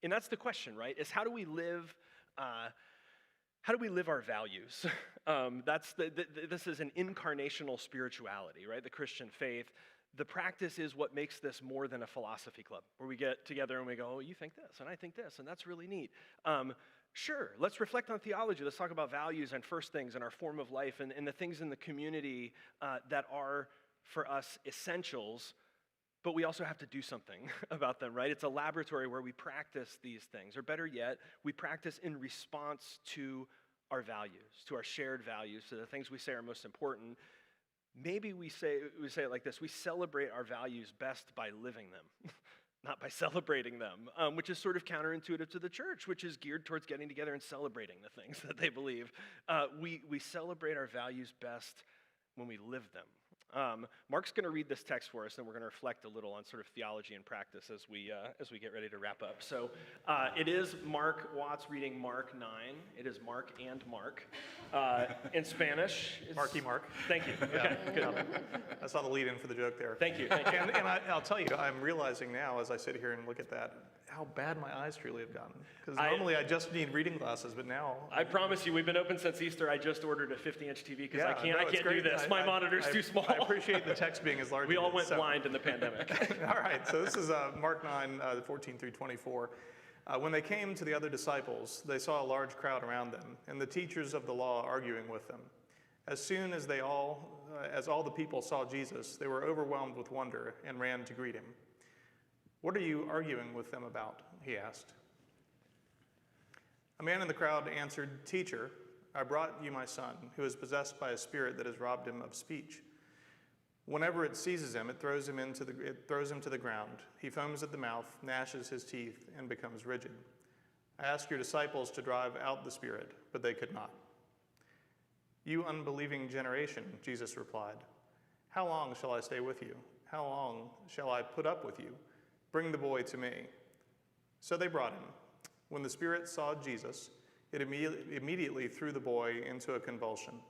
[SPEAKER 2] And that's the question, right? Is how do we live our values? This is an incarnational spirituality, right? The Christian faith. The practice is what makes this more than a philosophy club, where we get together and we go, oh, you think this, and I think this, and that's really neat. Sure, let's reflect on theology. Let's talk about values and first things and our form of life and the things in the community that are, for us, essentials, but we also have to do something about them, right? It's a laboratory where we practice these things, or better yet, we practice in response to our values, to our shared values, to the things we say are most important. Maybe we say it like this: we celebrate our values best by living them, not by celebrating them, which is sort of counterintuitive to the church, which is geared towards getting together and celebrating the things that they believe. We celebrate our values best when we live them. Mark's going to read this text for us, and we're going to reflect a little on sort of theology and practice as we get ready to wrap up. So it is Mark Watts reading Mark 9. It is Mark and Mark. In Spanish.
[SPEAKER 6] Marky Mark.
[SPEAKER 2] Thank you. Okay, good.
[SPEAKER 6] I saw the lead in for the joke there.
[SPEAKER 2] Thank you.
[SPEAKER 6] And I'll tell you, I'm realizing now as I sit here and look at that, how bad my eyes truly have gotten. Because normally I just need reading glasses, but now...
[SPEAKER 2] I promise you, we've been open since Easter. I just ordered a 50-inch TV because I can't do this. My monitor's too small.
[SPEAKER 6] I appreciate the text being as large as
[SPEAKER 2] we all went blind in the pandemic.
[SPEAKER 6] All right, so this is Mark 9, 14 through 24. When they came to the other disciples, they saw a large crowd around them, and the teachers of the law arguing with them. As soon as all the people saw Jesus, they were overwhelmed with wonder and ran to greet him. "What are you arguing with them about?" he asked. A man in the crowd answered, "Teacher, I brought you my son, who is possessed by a spirit that has robbed him of speech. Whenever it seizes him, it throws him to the ground. He foams at the mouth, gnashes his teeth, and becomes rigid. I asked your disciples to drive out the spirit, but they could not." "You unbelieving generation," Jesus replied, "how long shall I stay with you? How long shall I put up with you? Bring the boy to me." So they brought him. When the spirit saw Jesus, it immediately threw the boy into a convulsion.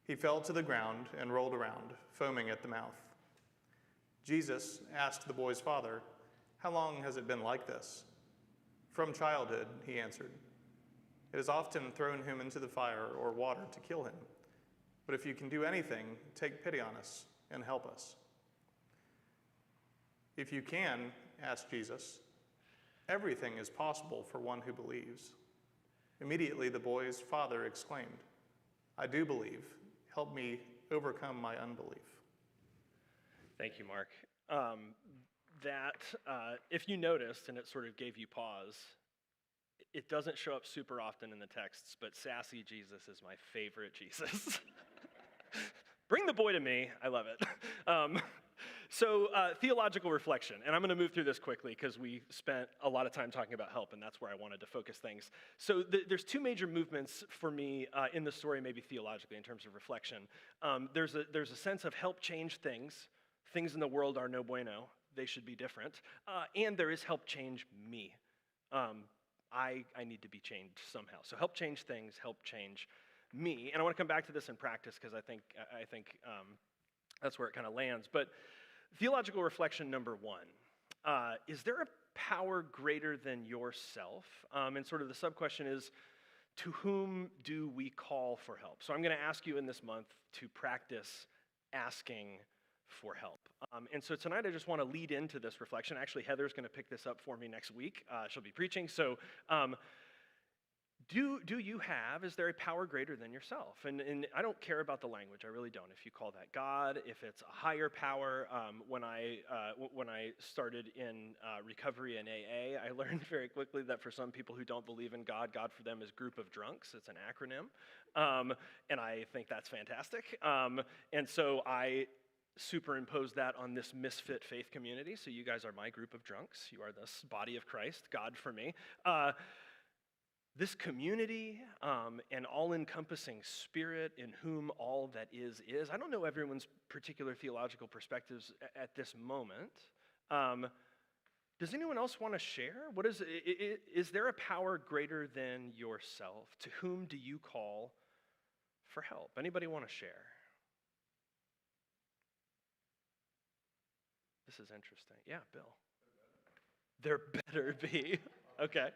[SPEAKER 6] He fell to the ground and rolled around, foaming at the mouth. Jesus asked the boy's father, "How long has it been like this?" "From childhood," he answered. "It has often thrown him into the fire or water to kill him. But if you can do anything, take pity on us and help us." "If you can," asked Jesus, "everything is possible for one who believes." Immediately the boy's father exclaimed, "I do believe. Help me overcome my unbelief."
[SPEAKER 2] Thank you, Mark. If you noticed, and it sort of gave you pause, it doesn't show up super often in the texts, but sassy Jesus is my favorite Jesus. Bring the boy to me. I love it. So theological reflection, and I'm going to move through this quickly because we spent a lot of time talking about help, and that's where I wanted to focus things. So there's two major movements for me in the story, maybe theologically, in terms of reflection. There's a sense of help change things. Things in the world are no bueno. They should be different. And there is help change me. I need to be changed somehow. So help change things, help change me. And I want to come back to this in practice because I think that's where it kind of lands. But theological reflection number one, is there a power greater than yourself? And sort of the sub-question is, to whom do we call for help? So I'm going to ask you in this month to practice asking for help. And so tonight I just want to lead into this reflection. Actually, Heather's going to pick this up for me next week. She'll be preaching. So do you have, is there a power greater than yourself? And I don't care about the language, I really don't. If you call that God, if it's a higher power. When I started in recovery in AA, I learned very quickly that for some people who don't believe in God, God for them is group of drunks. It's an acronym. And I think that's fantastic. And so I superimposed that on this misfit faith community. So you guys are my group of drunks. You are this body of Christ, God for me. This community, an all-encompassing spirit in whom all that is. I don't know everyone's particular theological perspectives at this moment. Does anyone else want to share? Is there a power greater than yourself? To whom do you call for help? Anybody want to share? This is interesting. Yeah, Bill. There better be. Okay.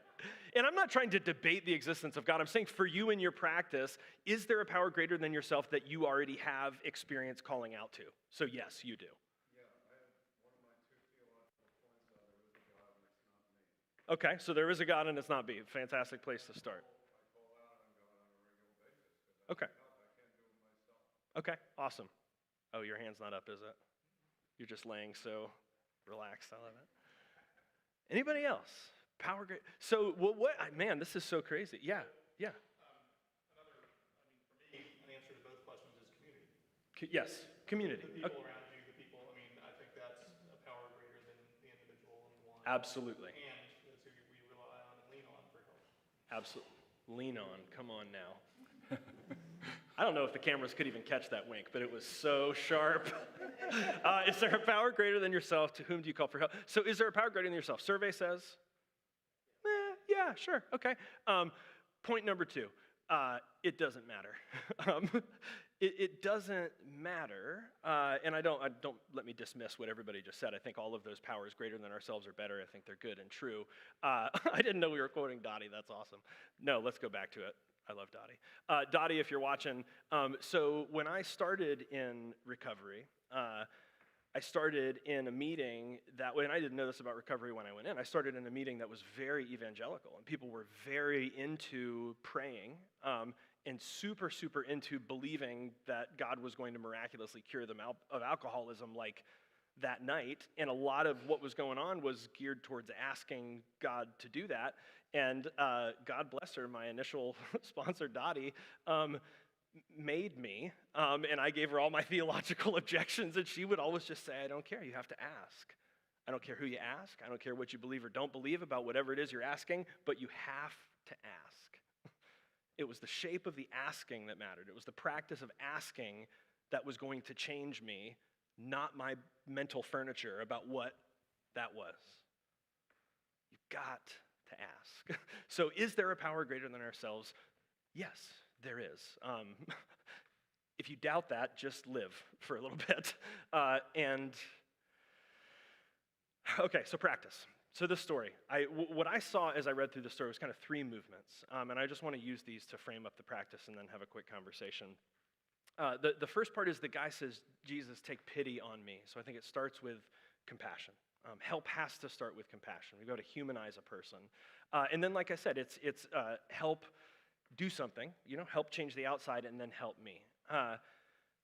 [SPEAKER 2] And I'm not trying to debate the existence of God. I'm saying for you in your practice, is there a power greater than yourself that you already have experience calling out to? So yes, you do.
[SPEAKER 7] Yeah, I have one of my two theological points there is a God and it's not me.
[SPEAKER 2] Okay, so there is a God and it's not me. Fantastic place to start.
[SPEAKER 7] I call out on God on a regular basis because
[SPEAKER 2] Okay.
[SPEAKER 7] I can't do it myself.
[SPEAKER 2] Okay, awesome. Oh, your hand's not up, is it? You're just laying so relaxed. I love it. Anybody else? Power great. So man, this is so crazy. Yeah.
[SPEAKER 6] For me, an answer to both questions is community.
[SPEAKER 2] Yes, community.
[SPEAKER 6] The people around you, I think that's a power greater than the individual and the one.
[SPEAKER 2] Absolutely.
[SPEAKER 6] And that's who we rely on and lean on for help.
[SPEAKER 2] Absolutely. Lean on. Come on now. I don't know if the cameras could even catch that wink, but it was so sharp. Is there a power greater than yourself? To whom do you call for help? So is there a power greater than yourself? Survey says, yeah, sure, okay. Point number two, it doesn't matter. It doesn't matter, and I don't let me dismiss what everybody just said. I think all of those powers greater than ourselves are better. I think they're good and true. I didn't know we were quoting Dottie. That's awesome. No, let's go back to it. I love Dottie. Dottie, if you're watching, so when I started in recovery, I started in a meeting that way, and I didn't know this about recovery when I went in. I started in a meeting that was very evangelical, and people were very into praying and super, super into believing that God was going to miraculously cure them of alcoholism like that night. And a lot of what was going on was geared towards asking God to do that. And God bless her, my initial sponsor, Dottie, made me, and I gave her all my theological objections, and she would always just say, I don't care, you have to ask. I don't care who you ask, I don't care what you believe or don't believe about whatever it is you're asking, but you have to ask. It was the shape of the asking that mattered. It was the practice of asking that was going to change me, not my mental furniture about what that was. You've got to ask. So is there a power greater than ourselves? Yes. There is. If you doubt that, just live for a little bit. Okay, so practice. So this story, what I saw as I read through the story was kind of three movements, and I just want to use these to frame up the practice and then have a quick conversation. The first part is the guy says, Jesus, take pity on me. So I think it starts with compassion. Help has to start with compassion. We've got to humanize a person. And then, like I said, it's help do something, help change the outside, and then help me.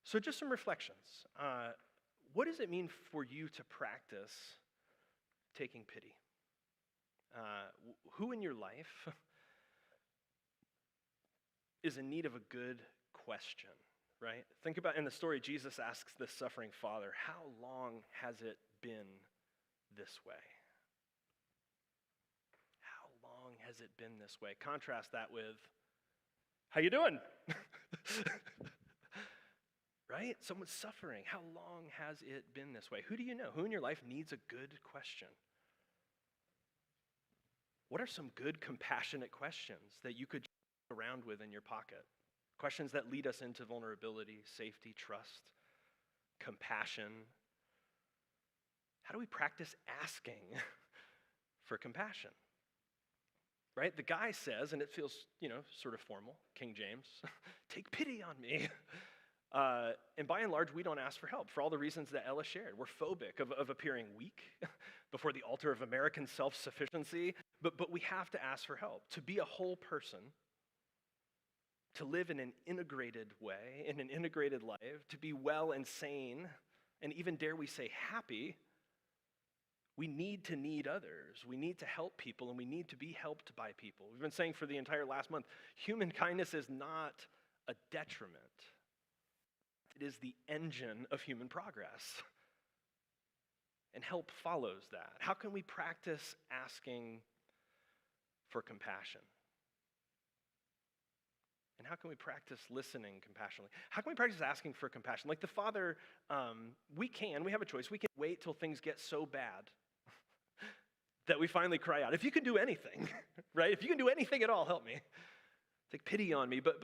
[SPEAKER 2] So just some reflections. What does it mean for you to practice taking pity? Who in your life is in need of a good question, right? Think about in the story, Jesus asks this suffering father, how long has it been this way? How long has it been this way? Contrast that with, how you doing? Right? Someone's suffering. How long has it been this way? Who do you know? Who in your life needs a good question? What are some good, compassionate questions that you could around with in your pocket? Questions that lead us into vulnerability, safety, trust, compassion. How do we practice asking for compassion? Right? The guy says, and it feels, sort of formal, King James, take pity on me. And by and large, we don't ask for help for all the reasons that Ella shared. We're phobic of appearing weak before the altar of American self-sufficiency, but we have to ask for help. To be a whole person, to live in an integrated way, in an integrated life, to be well and sane, and even dare we say happy, we need to need others. We need to help people, and we need to be helped by people. We've been saying for the entire last month, human kindness is not a detriment. It is the engine of human progress. And help follows that. How can we practice asking for compassion? And how can we practice listening compassionately? How can we practice asking for compassion? Like the Father, we have a choice. We can wait till things get so bad that we finally cry out. If you can do anything, right? If you can do anything at all, help me. Take pity on me. But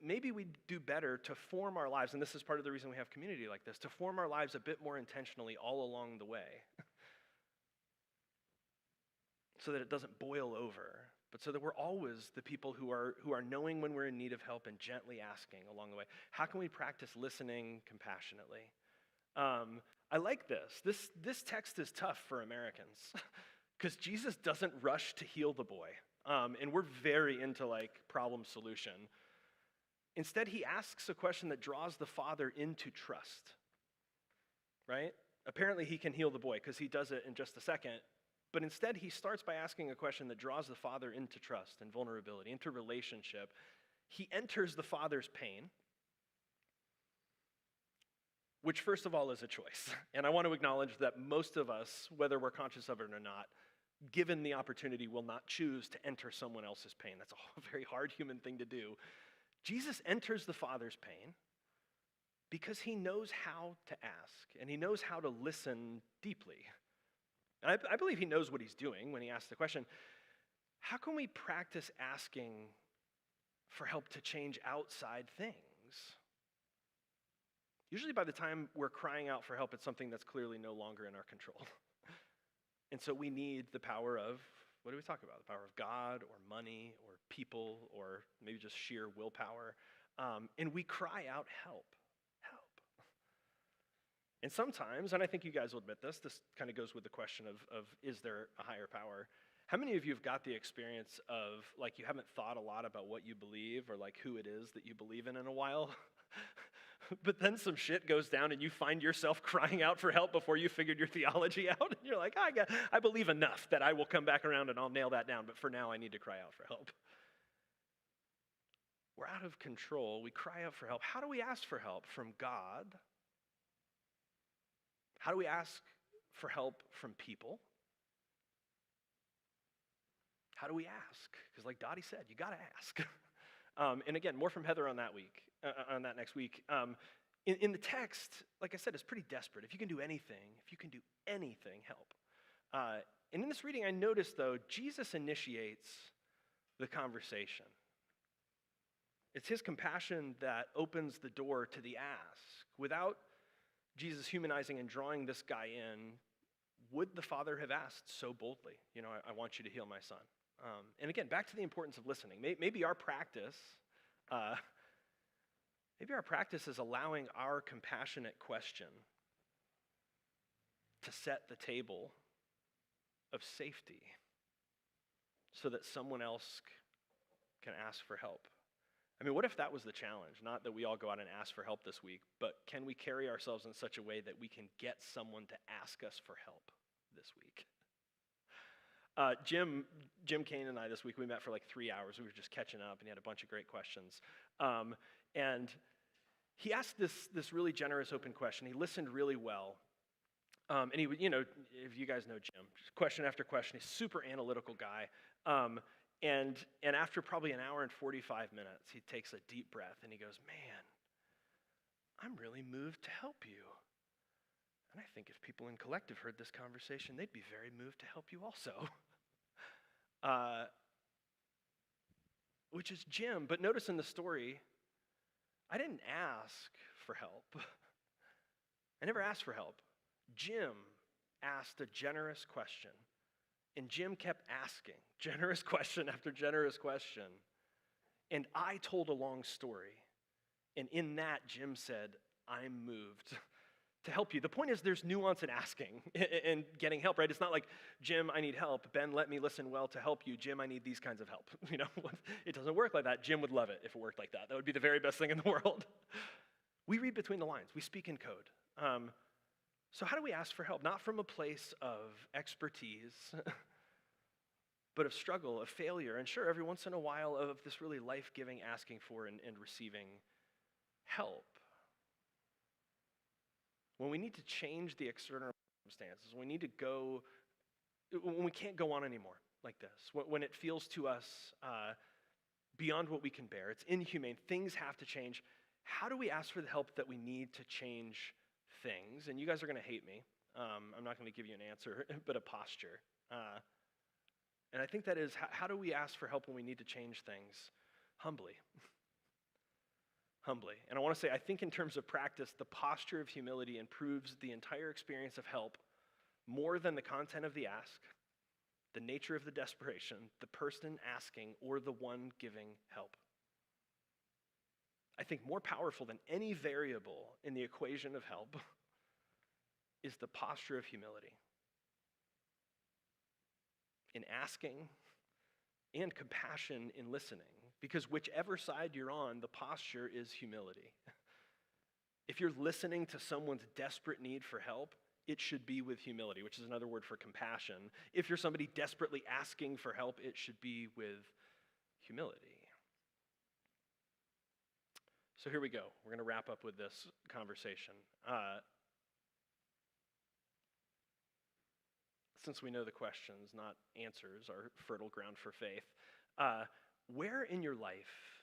[SPEAKER 2] maybe we do better to form our lives, and this is part of the reason we have community like this, to form our lives a bit more intentionally all along the way so that it doesn't boil over, but so that we're always the people who are knowing when we're in need of help and gently asking along the way. How can we practice listening compassionately? I like this. This text is tough for Americans because Jesus doesn't rush to heal the boy, and we're very into problem solution. Instead, he asks a question that draws the father into trust, right? Apparently, he can heal the boy because he does it in just a second. But instead, he starts by asking a question that draws the father into trust and vulnerability, into relationship. He enters the father's pain, which first of all is a choice. And I want to acknowledge that most of us, whether we're conscious of it or not, given the opportunity, will not choose to enter someone else's pain. That's a very hard human thing to do. Jesus enters the Father's pain because he knows how to ask, and he knows how to listen deeply. And I believe he knows what he's doing when he asks the question, how can we practice asking for help to change outside things? Usually by the time we're crying out for help, it's something that's clearly no longer in our control. And so we need the power of, what do we talk about? The power of God or money or people or maybe just sheer willpower. And we cry out, help, help. And sometimes, and I think you guys will admit this kind of goes with the question of is there a higher power? How many of you have got the experience of you haven't thought a lot about what you believe or who it is that you believe in a while? But then some shit goes down and you find yourself crying out for help before you figured your theology out. And you're like, I believe enough that I will come back around and I'll nail that down. But for now, I need to cry out for help. We're out of control. We cry out for help. How do we ask for help? From God? How do we ask for help from people? How do we ask? Because like Dottie said, you got to ask. And again, more from Heather on that next week. In the text, like I said, it's pretty desperate. If you can do anything, help. And in this reading, I noticed, though, Jesus initiates the conversation. It's his compassion that opens the door to the ask. Without Jesus humanizing and drawing this guy in, would the father have asked so boldly, I want you to heal my son? And again, back to the importance of listening. Maybe our practice is allowing our compassionate question to set the table of safety so that someone else can ask for help. I mean, what if that was the challenge? Not that we all go out and ask for help this week, but can we carry ourselves in such a way that we can get someone to ask us for help this week? Jim Kane and I this week, we met for 3 hours. We were just catching up, and he had a bunch of great questions. And he asked this really generous, open question. He listened really well. And he would, if you guys know Jim, just question after question. He's a super analytical guy. And after probably an hour and 45 minutes, he takes a deep breath and he goes, man, I'm really moved to help you. And I think if people in Collective heard this conversation, they'd be very moved to help you also. Which is Jim. But notice in the story, I didn't ask for help. I never asked for help. Jim asked a generous question. And Jim kept asking generous question after generous question. And I told a long story. And in that, Jim said, I'm moved to help you. The point is there's nuance in asking and getting help, right? It's not like, Jim, I need help. Ben, let me listen well to help you. Jim, I need these kinds of help. It doesn't work like that. Jim would love it if it worked like that. That would be the very best thing in the world. We read between the lines. We speak in code. So how do we ask for help? Not from a place of expertise, but of struggle, of failure, and sure, every once in a while of this really life-giving asking for and receiving help. When we need to change the external circumstances, when we can't go on anymore like this, when it feels to us beyond what we can bear, it's inhumane, things have to change, how do we ask for the help that we need to change things? And you guys are going to hate me. I'm not going to give you an answer, but a posture. And I think that is, how do we ask for help when we need to change things? Humbly. Humbly. And I want to say, I think in terms of practice, the posture of humility improves the entire experience of help more than the content of the ask, the nature of the desperation, the person asking, or the one giving help. I think more powerful than any variable in the equation of help is the posture of humility. In asking and compassion in listening. Because whichever side you're on, the posture is humility. If you're listening to someone's desperate need for help, it should be with humility, which is another word for compassion. If you're somebody desperately asking for help, it should be with humility. So here we go. We're going to wrap up with this conversation. Since we know the questions, not answers, are fertile ground for faith, where in your life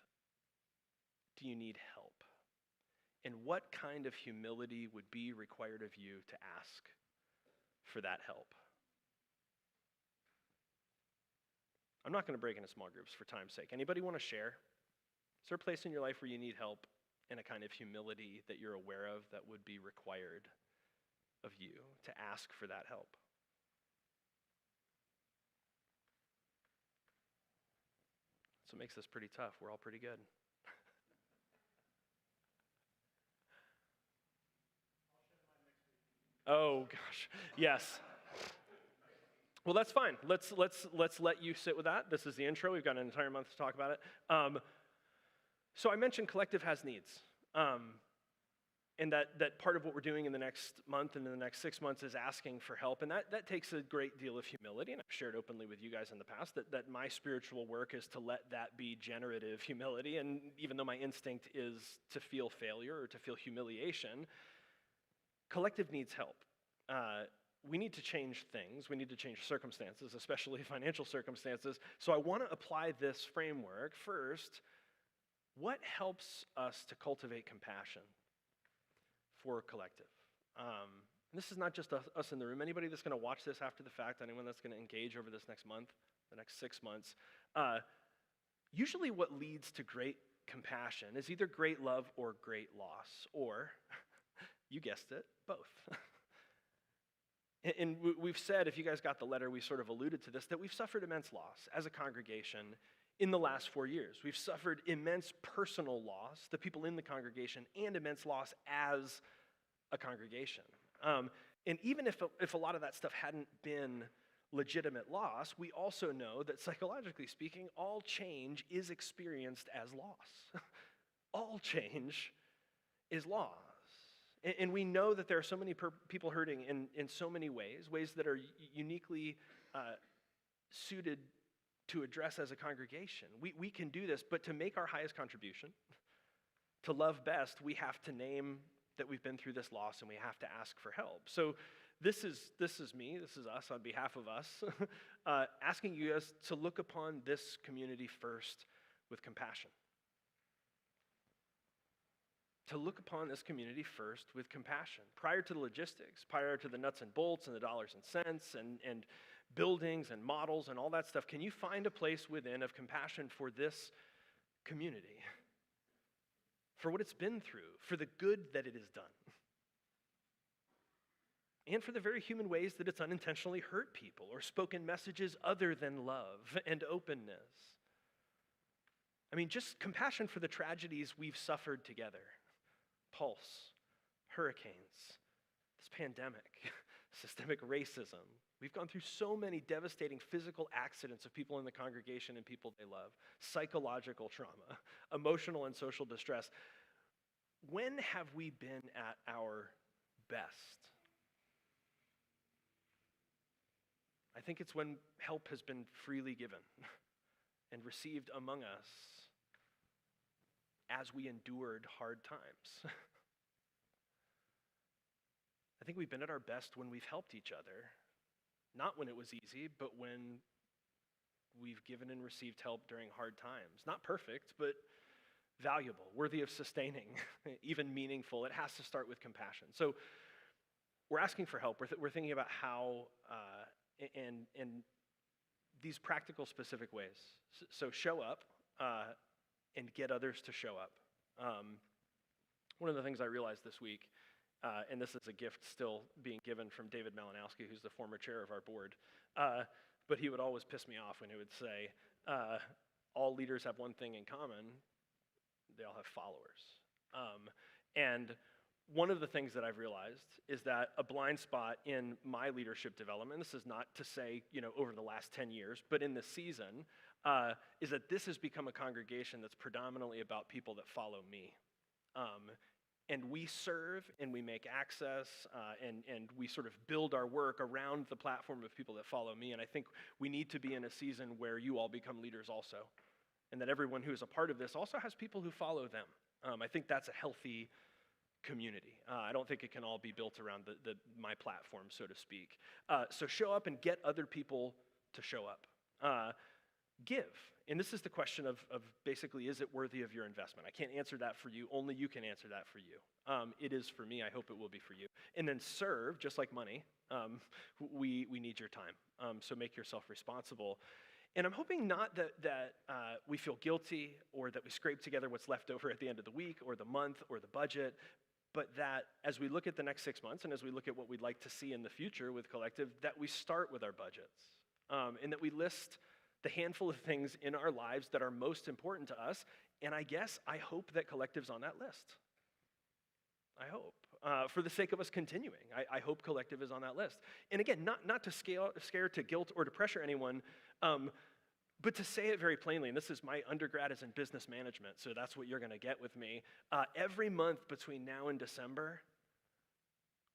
[SPEAKER 2] do you need help? And what kind of humility would be required of you to ask for that help? I'm not going to break into small groups for time's sake. Anybody want to share? Is there a place in your life where you need help and a kind of humility that you're aware of that would be required of you to ask for that help? So it makes this pretty tough. We're all pretty good. Oh gosh, yes. Well, that's fine. Let's let you sit with that. This is the intro. We've got an entire month to talk about it. So I mentioned Collective has needs. And that part of what we're doing in the next month and in the next 6 months is asking for help. And that takes a great deal of humility. And I've shared openly with you guys in the past that my spiritual work is to let that be generative humility. And even though my instinct is to feel failure or to feel humiliation, Collective needs help. We need to change things. We need to change circumstances, especially financial circumstances. So I want to apply this framework. First, what helps us to cultivate compassion for Collective? This is not just us in the room. Anybody that's going to watch this after the fact, anyone that's going to engage over this next month, the next 6 months, usually what leads to great compassion is either great love or great loss, or, you guessed it, both. And we've said, if you guys got the letter, we sort of alluded to this, that we've suffered immense loss as a congregation in the last 4 years. We've suffered immense personal loss, the people in the congregation, and immense loss as a congregation. And even if a lot of that stuff hadn't been legitimate loss, we also know that psychologically speaking, all change is experienced as loss. All change is loss. And we know that there are so many people hurting in so many ways that are uniquely suited to address as a congregation. We can do this, but to make our highest contribution, To love best, we have to name that we've been through this loss and we have to ask for help. So this is me, this is us on behalf of us, asking you guys to look upon this community first with compassion. To look upon this community first with compassion. Prior to the logistics, prior to the nuts and bolts and the dollars and cents and buildings and models and all that stuff, can you find a place within of compassion for this community? For what it's been through, for the good that it has done, and for the very human ways that it's unintentionally hurt people or spoken messages other than love and openness. I mean, just compassion for the tragedies we've suffered together. Pulse, hurricanes, this pandemic, systemic racism. We've gone through so many devastating physical accidents of people in the congregation and people they love, psychological trauma, emotional and social distress. When have we been at our best? I think it's when help has been freely given and received among us as we endured hard times. I think we've been at our best when we've helped each other. Not when it was easy, but when we've given and received help during hard times. Not perfect, but valuable, worthy of sustaining, even meaningful. It has to start with compassion. So we're asking for help. We're thinking about how, and these practical, specific ways. So show up and get others to show up. One of the things I realized this week, and this is a gift still being given from David Malinowski, who's the former chair of our board, but he would always piss me off when he would say, all leaders have one thing in common: they all have followers. And one of the things that I've realized is that a blind spot in my leadership development, this is not to say, over the last 10 years, but in this season, is that this has become a congregation that's predominantly about people that follow me. And we serve and we make access and we sort of build our work around the platform of people that follow me. And I think we need to be in a season where you all become leaders also. And that everyone who is a part of this also has people who follow them. I think that's a healthy community. I don't think it can all be built around my platform, so to speak. So show up and get other people to show up. Give. And this is the question of basically, is it worthy of your investment? I can't answer that for you. Only you can answer that for you. It is for me. I hope it will be for you. And then serve, just like money. We need your time. So make yourself responsible. And I'm hoping not that we feel guilty or that we scrape together what's left over at the end of the week or the month or the budget, but that as we look at the next 6 months and as we look at what we'd like to see in the future with Collective, that we start with our budgets and that we list the handful of things in our lives that are most important to us. And I hope that Collective's on that list. I hope. For the sake of us continuing, I hope Collective is on that list. And again, not to scare to guilt or to pressure anyone, but to say it very plainly, and this is my undergrad is in business management, so that's what you're going to get with me. Every month between now and December,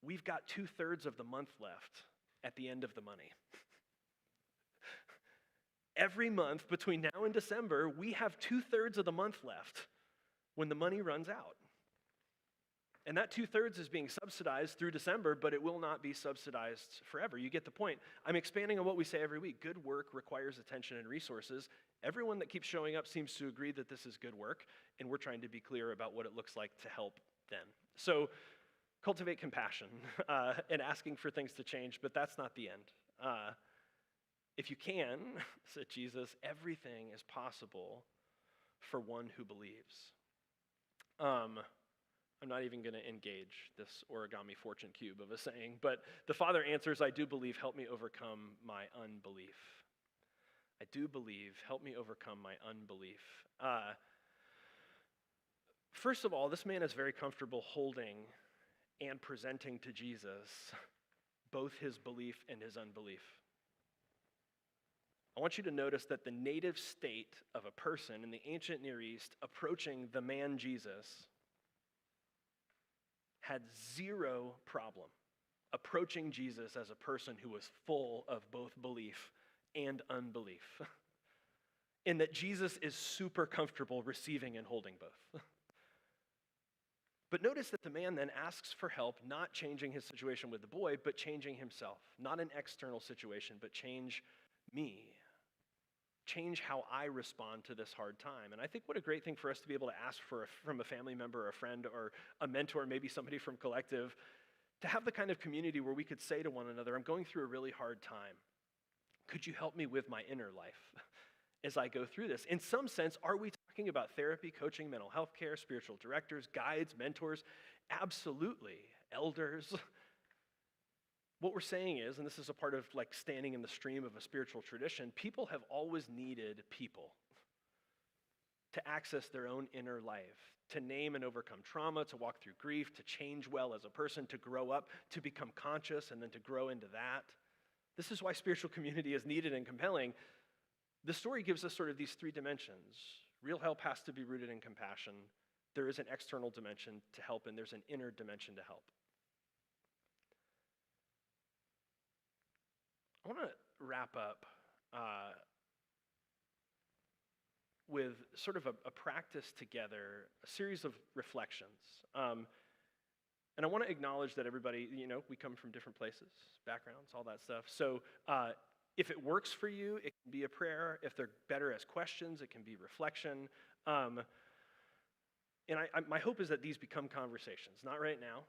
[SPEAKER 2] we've got 2/3 of the month left at the end of the money. Every month between now and December, we have 2/3 of the month left when the money runs out. And that 2/3 is being subsidized through December, but it will not be subsidized forever. You get the point. I'm expanding on what we say every week. Good work requires attention and resources. Everyone that keeps showing up seems to agree that this is good work, and we're trying to be clear about what it looks like to help them. So cultivate compassion and asking for things to change, but that's not the end. If you can, said Jesus, everything is possible for one who believes. I'm not even going to engage this origami fortune cube of a saying, but the Father answers, I do believe, help me overcome my unbelief. I do believe, help me overcome my unbelief. First of all, this man is very comfortable holding and presenting to Jesus both his belief and his unbelief. I want you to notice that the native state of a person in the ancient Near East approaching the man Jesus had zero problem approaching Jesus as a person who was full of both belief and unbelief. And that Jesus is super comfortable receiving and holding both. But notice that the man then asks for help, not changing his situation with the boy, but changing himself. Not an external situation, but change me. Change how I respond to this hard time. And I think what a great thing for us to be able to ask for from a family member, or a friend, or a mentor, maybe somebody from Collective, to have the kind of community where we could say to one another, I'm going through a really hard time. Could you help me with my inner life as I go through this? In some sense, are we talking about therapy, coaching, mental health care, spiritual directors, guides, mentors? Absolutely. Elders. What we're saying is, and this is a part of like standing in the stream of a spiritual tradition, people have always needed people to access their own inner life, to name and overcome trauma, to walk through grief, to change well as a person, to grow up, to become conscious, and then to grow into that. This is why spiritual community is needed and compelling. The story gives us sort of these three dimensions. Real help has to be rooted in compassion. There is an external dimension to help, and there's an inner dimension to help. I want to wrap up with sort of a practice together, a series of reflections. And I want to acknowledge that everybody, we come from different places, backgrounds, all that stuff. So if it works for you, it can be a prayer. If they're better as questions, it can be reflection. And my hope is that these become conversations. Not right now.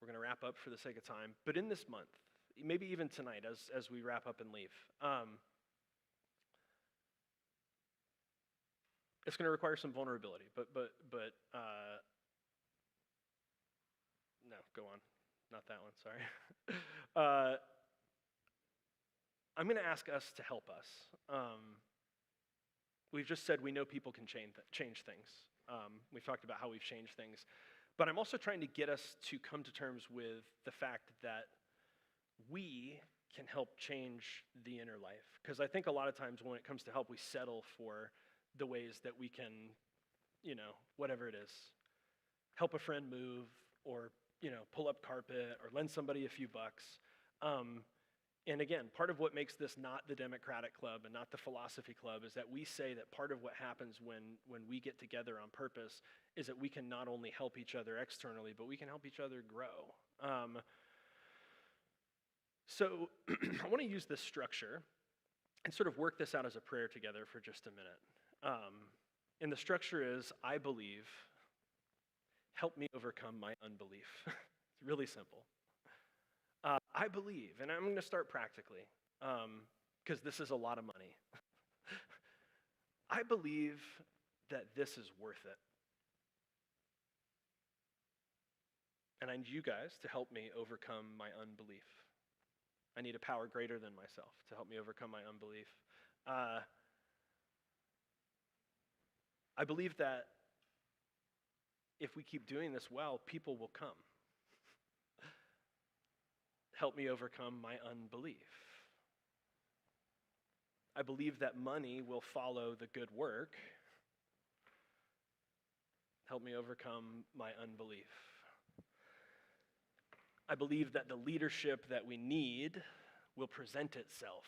[SPEAKER 2] We're going to wrap up for the sake of time. But in this month, maybe even tonight as we wrap up and leave. It's going to require some vulnerability, but no, go on. Not that one, sorry. I'm going to ask us to help us. We've just said we know people can change things. We've talked about how we've changed things. But I'm also trying to get us to come to terms with the fact that we can help change the inner life. Because I think a lot of times when it comes to help, we settle for the ways that we can, whatever it is, help a friend move, or, pull up carpet, or lend somebody a few bucks. And again, part of what makes this not the Democratic Club and not the Philosophy Club is that we say that part of what happens when we get together on purpose is that we can not only help each other externally, but we can help each other grow. So I want to use this structure and sort of work this out as a prayer together for just a minute. And the structure is, I believe, help me overcome my unbelief. It's really simple. I believe, and I'm going to start practically, because this is a lot of money. I believe that this is worth it. And I need you guys to help me overcome my unbelief. I need a power greater than myself to help me overcome my unbelief. I believe that if we keep doing this well, people will come. Help me overcome my unbelief. I believe that money will follow the good work. Help me overcome my unbelief. I believe that the leadership that we need will present itself.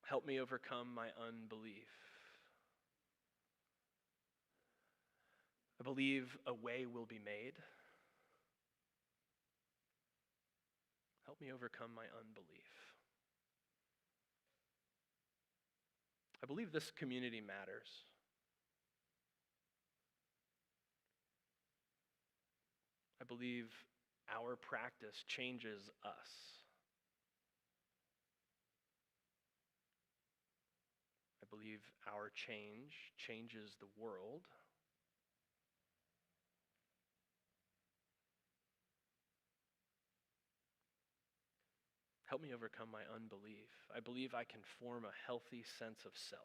[SPEAKER 2] Help me overcome my unbelief. I believe a way will be made. Help me overcome my unbelief. I believe this community matters. I believe our practice changes us. I believe our change changes the world. Help me overcome my unbelief. I believe I can form a healthy sense of self.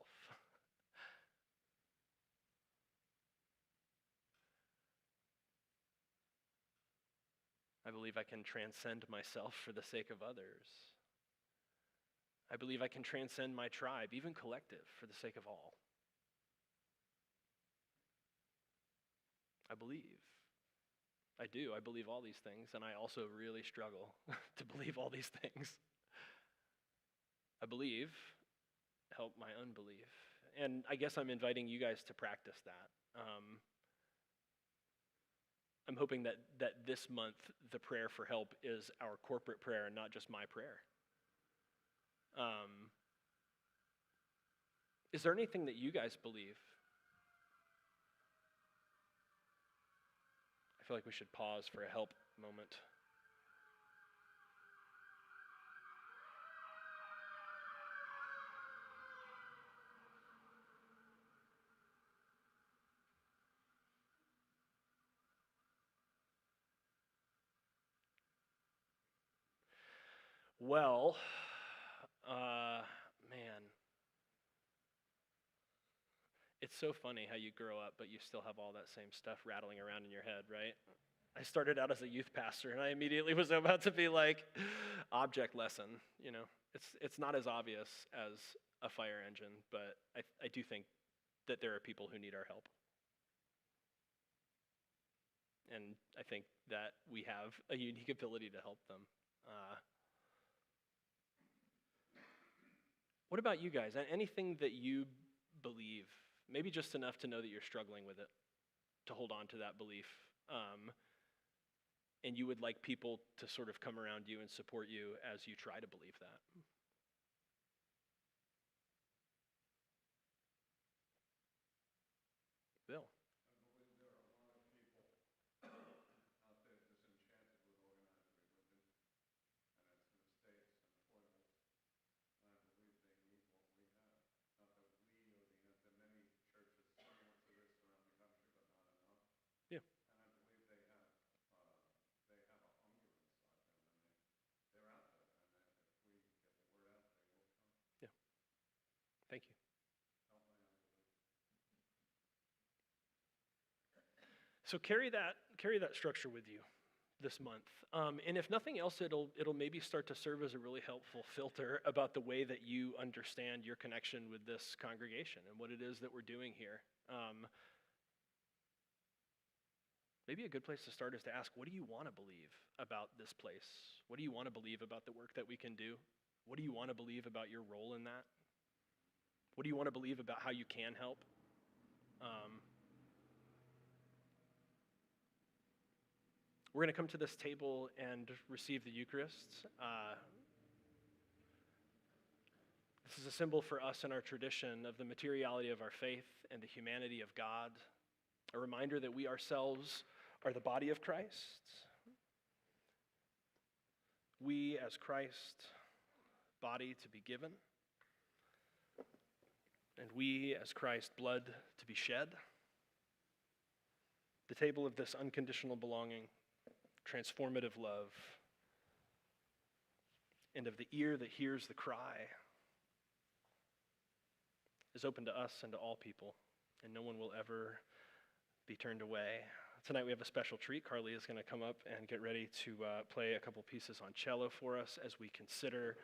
[SPEAKER 2] I believe I can transcend myself for the sake of others. I believe I can transcend my tribe, even collective, for the sake of all. I believe. I do. I believe all these things, and I also really struggle to believe all these things. I believe, help my unbelief. And I guess I'm inviting you guys to practice that. I'm hoping that this month, the prayer for help is our corporate prayer and not just my prayer. Is there anything that you guys believe? I feel like we should pause for a help moment. Well, man, it's so funny how you grow up, but you still have all that same stuff rattling around in your head, right? I started out as a youth pastor, and I immediately was about to be like, object lesson, you know? It's not as obvious as a fire engine, but I do think that there are people who need our help. And I think that we have a unique ability to help them. What about you guys? Anything that you believe, maybe just enough to know that you're struggling with it, to hold on to that belief, and you would like people to sort of come around you and support you as you try to believe that? Bill?
[SPEAKER 7] I believe there are a lot of people out there disenchanted with organized religion and its mistakes and foibles, and I believe they need what we have. Not that we or there are many churches similar to this around the country, but not enough.
[SPEAKER 2] Yeah.
[SPEAKER 7] And I believe they have a hunger inside them, and they're out there. And that if we get the word out, they will come.
[SPEAKER 2] Yeah. Thank you.
[SPEAKER 7] Help my unbelief.
[SPEAKER 2] So carry that structure with you this month. And if nothing else, it'll maybe start to serve as a really helpful filter about the way that you understand your connection with this congregation and what it is that we're doing here. Maybe a good place to start is to ask, what do you want to believe about this place? What do you want to believe about the work that we can do? What do you want to believe about your role in that? What do you want to believe about how you can help? We're going to come to this table and receive the Eucharist. This is a symbol for us in our tradition of the materiality of our faith and the humanity of God, a reminder that we ourselves are the body of Christ. We, as Christ, body to be given, and we, as Christ, blood to be shed. The table of this unconditional belonging, transformative love, and of the ear that hears the cry is open to us and to all people, and no one will ever be turned away. Tonight we have a special treat. Carly is going to come up and get ready to play a couple pieces on cello for us as we consider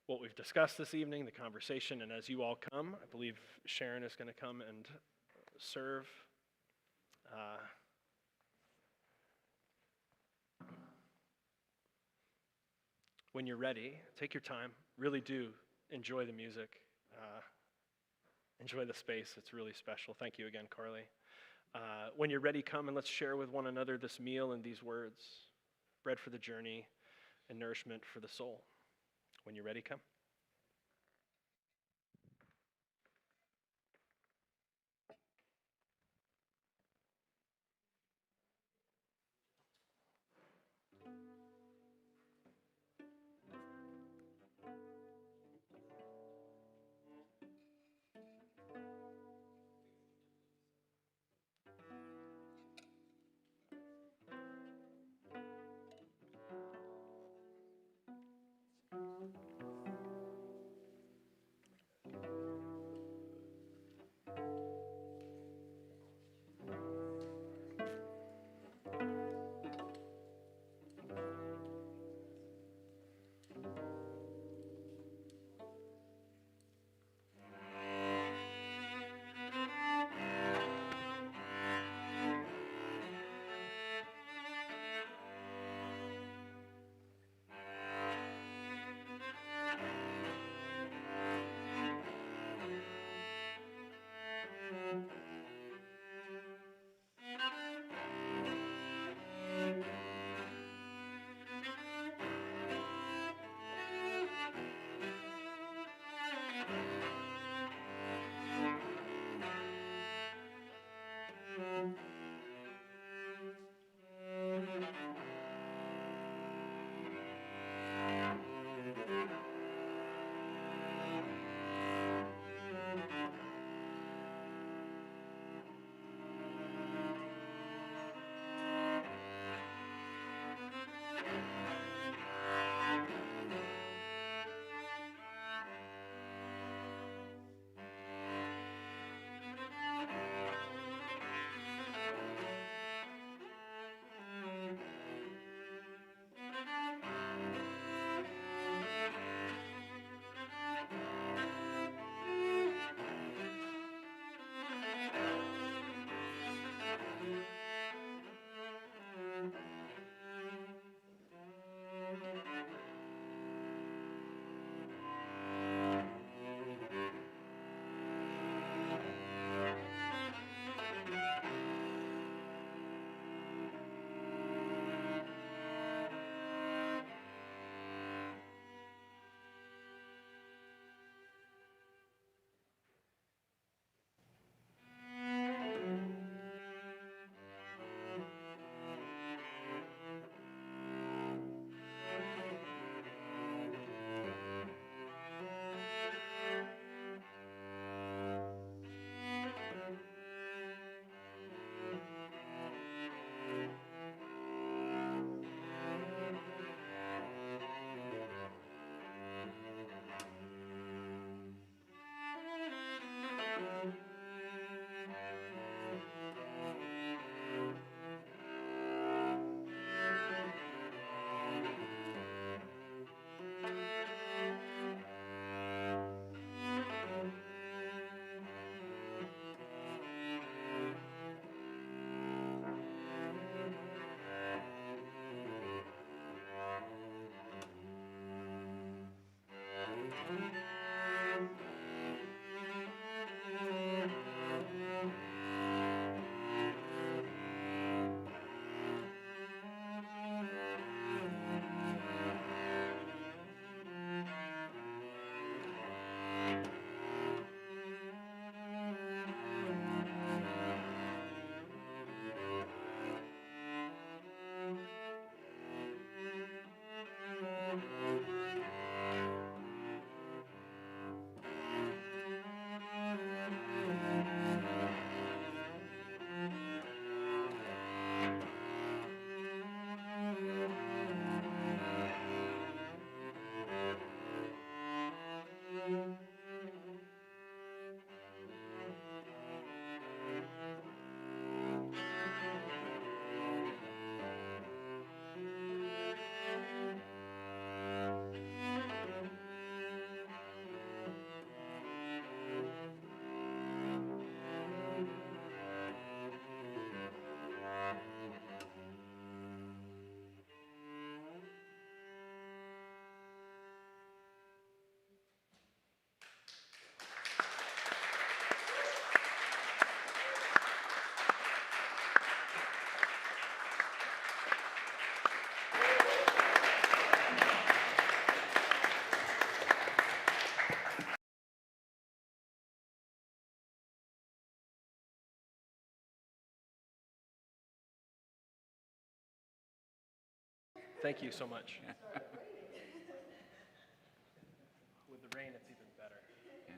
[SPEAKER 2] what we've discussed this evening, the conversation, and as you all come, I believe Sharon is going to come and serve. When you're ready, take your time. Really do enjoy the music. Enjoy the space. It's really special. Thank you again, Carly. When you're ready, come and let's share with one another this meal and these words. Bread for the journey and nourishment for the soul. When you're ready, come. Thank you so much. With the rain, it's even better.
[SPEAKER 4] Yeah.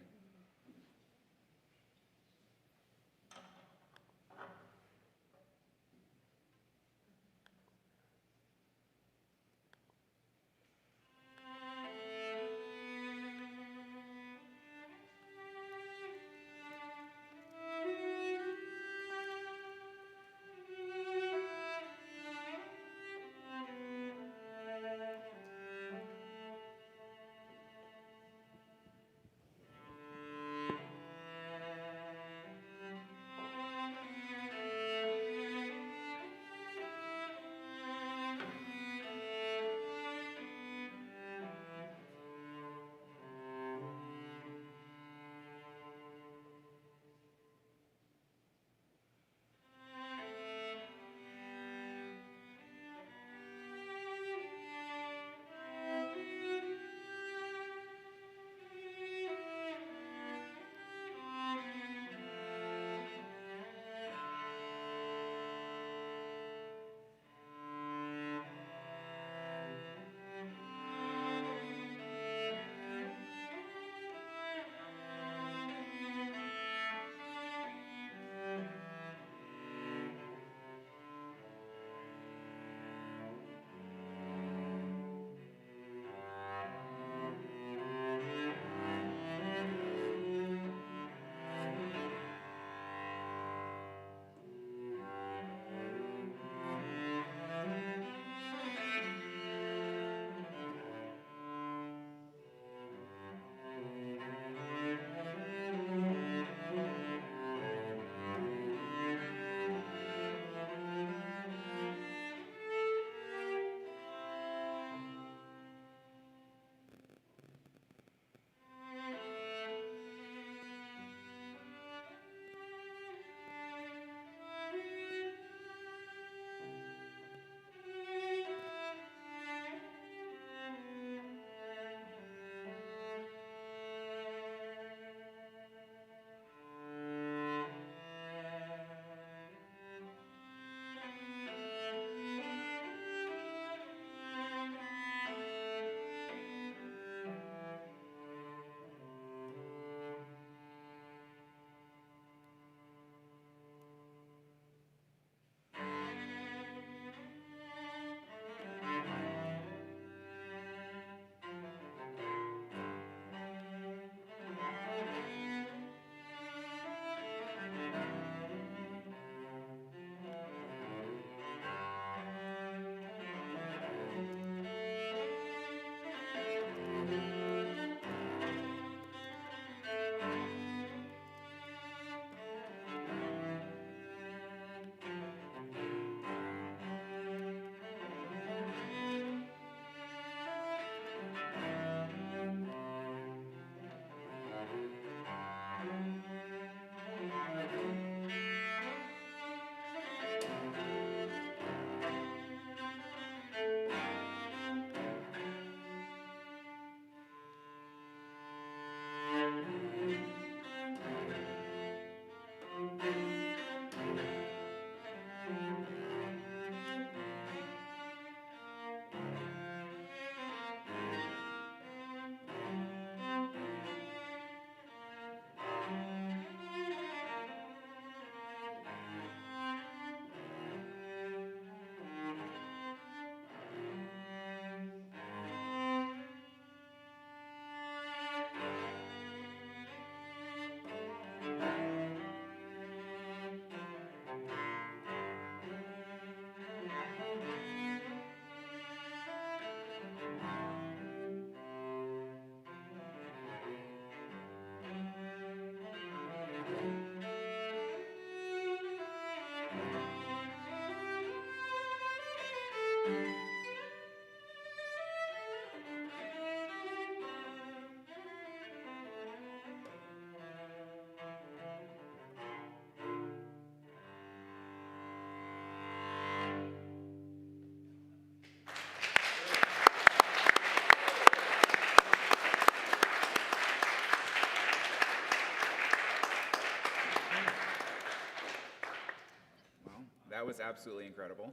[SPEAKER 4] That was absolutely incredible.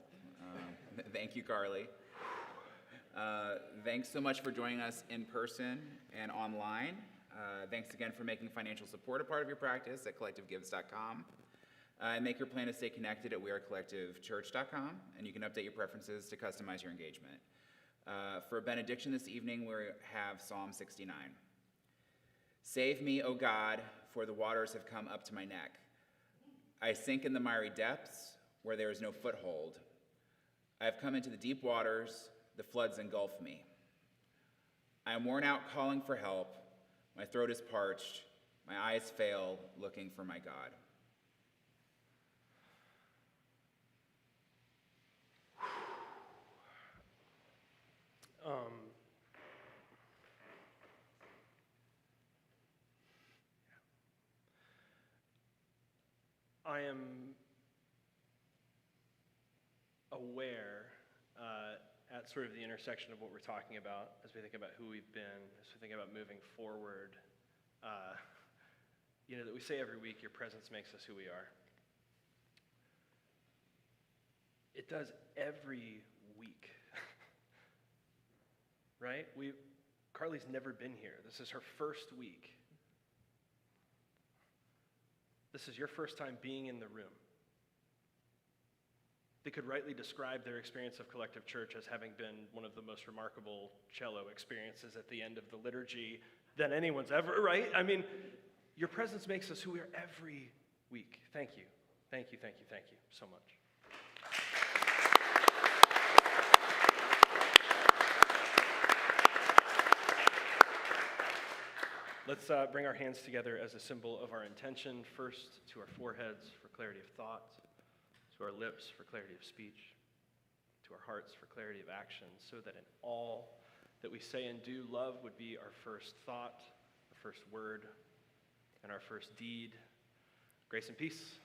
[SPEAKER 4] Thank you, Carly. Thanks so much for joining us in person and online. Thanks again for making financial support a part of your practice at collectivegives.com. And make your plan to stay connected at wearecollectivechurch.com, and you can update your preferences to customize your engagement. For a benediction this evening, we have Psalm 69. Save me, O God, for the waters have come up to my neck. I sink in the miry depths where there is no foothold. I have come into the deep waters, the floods engulf me. I am worn out calling for help. My throat is parched. My eyes fail looking for my God.
[SPEAKER 2] I am aware at sort of the intersection of what we're talking about as we think about who we've been, as we think about moving forward, that we say every week, your presence makes us who we are. It does every week, right? Carly's never been here. This is her first week. This is your first time being in the room. They could rightly describe their experience of Collective Church as having been one of the most remarkable cello experiences at the end of the liturgy than anyone's ever, right? I mean, your presence makes us who we are every week. Thank you. Thank you, thank you, thank you so much. Let's bring our hands together as a symbol of our intention, first to our foreheads for clarity of thought, to our lips for clarity of speech, to our hearts for clarity of action, so that in all that we say and do, love would be our first thought, our first word, and our first deed. Grace and peace.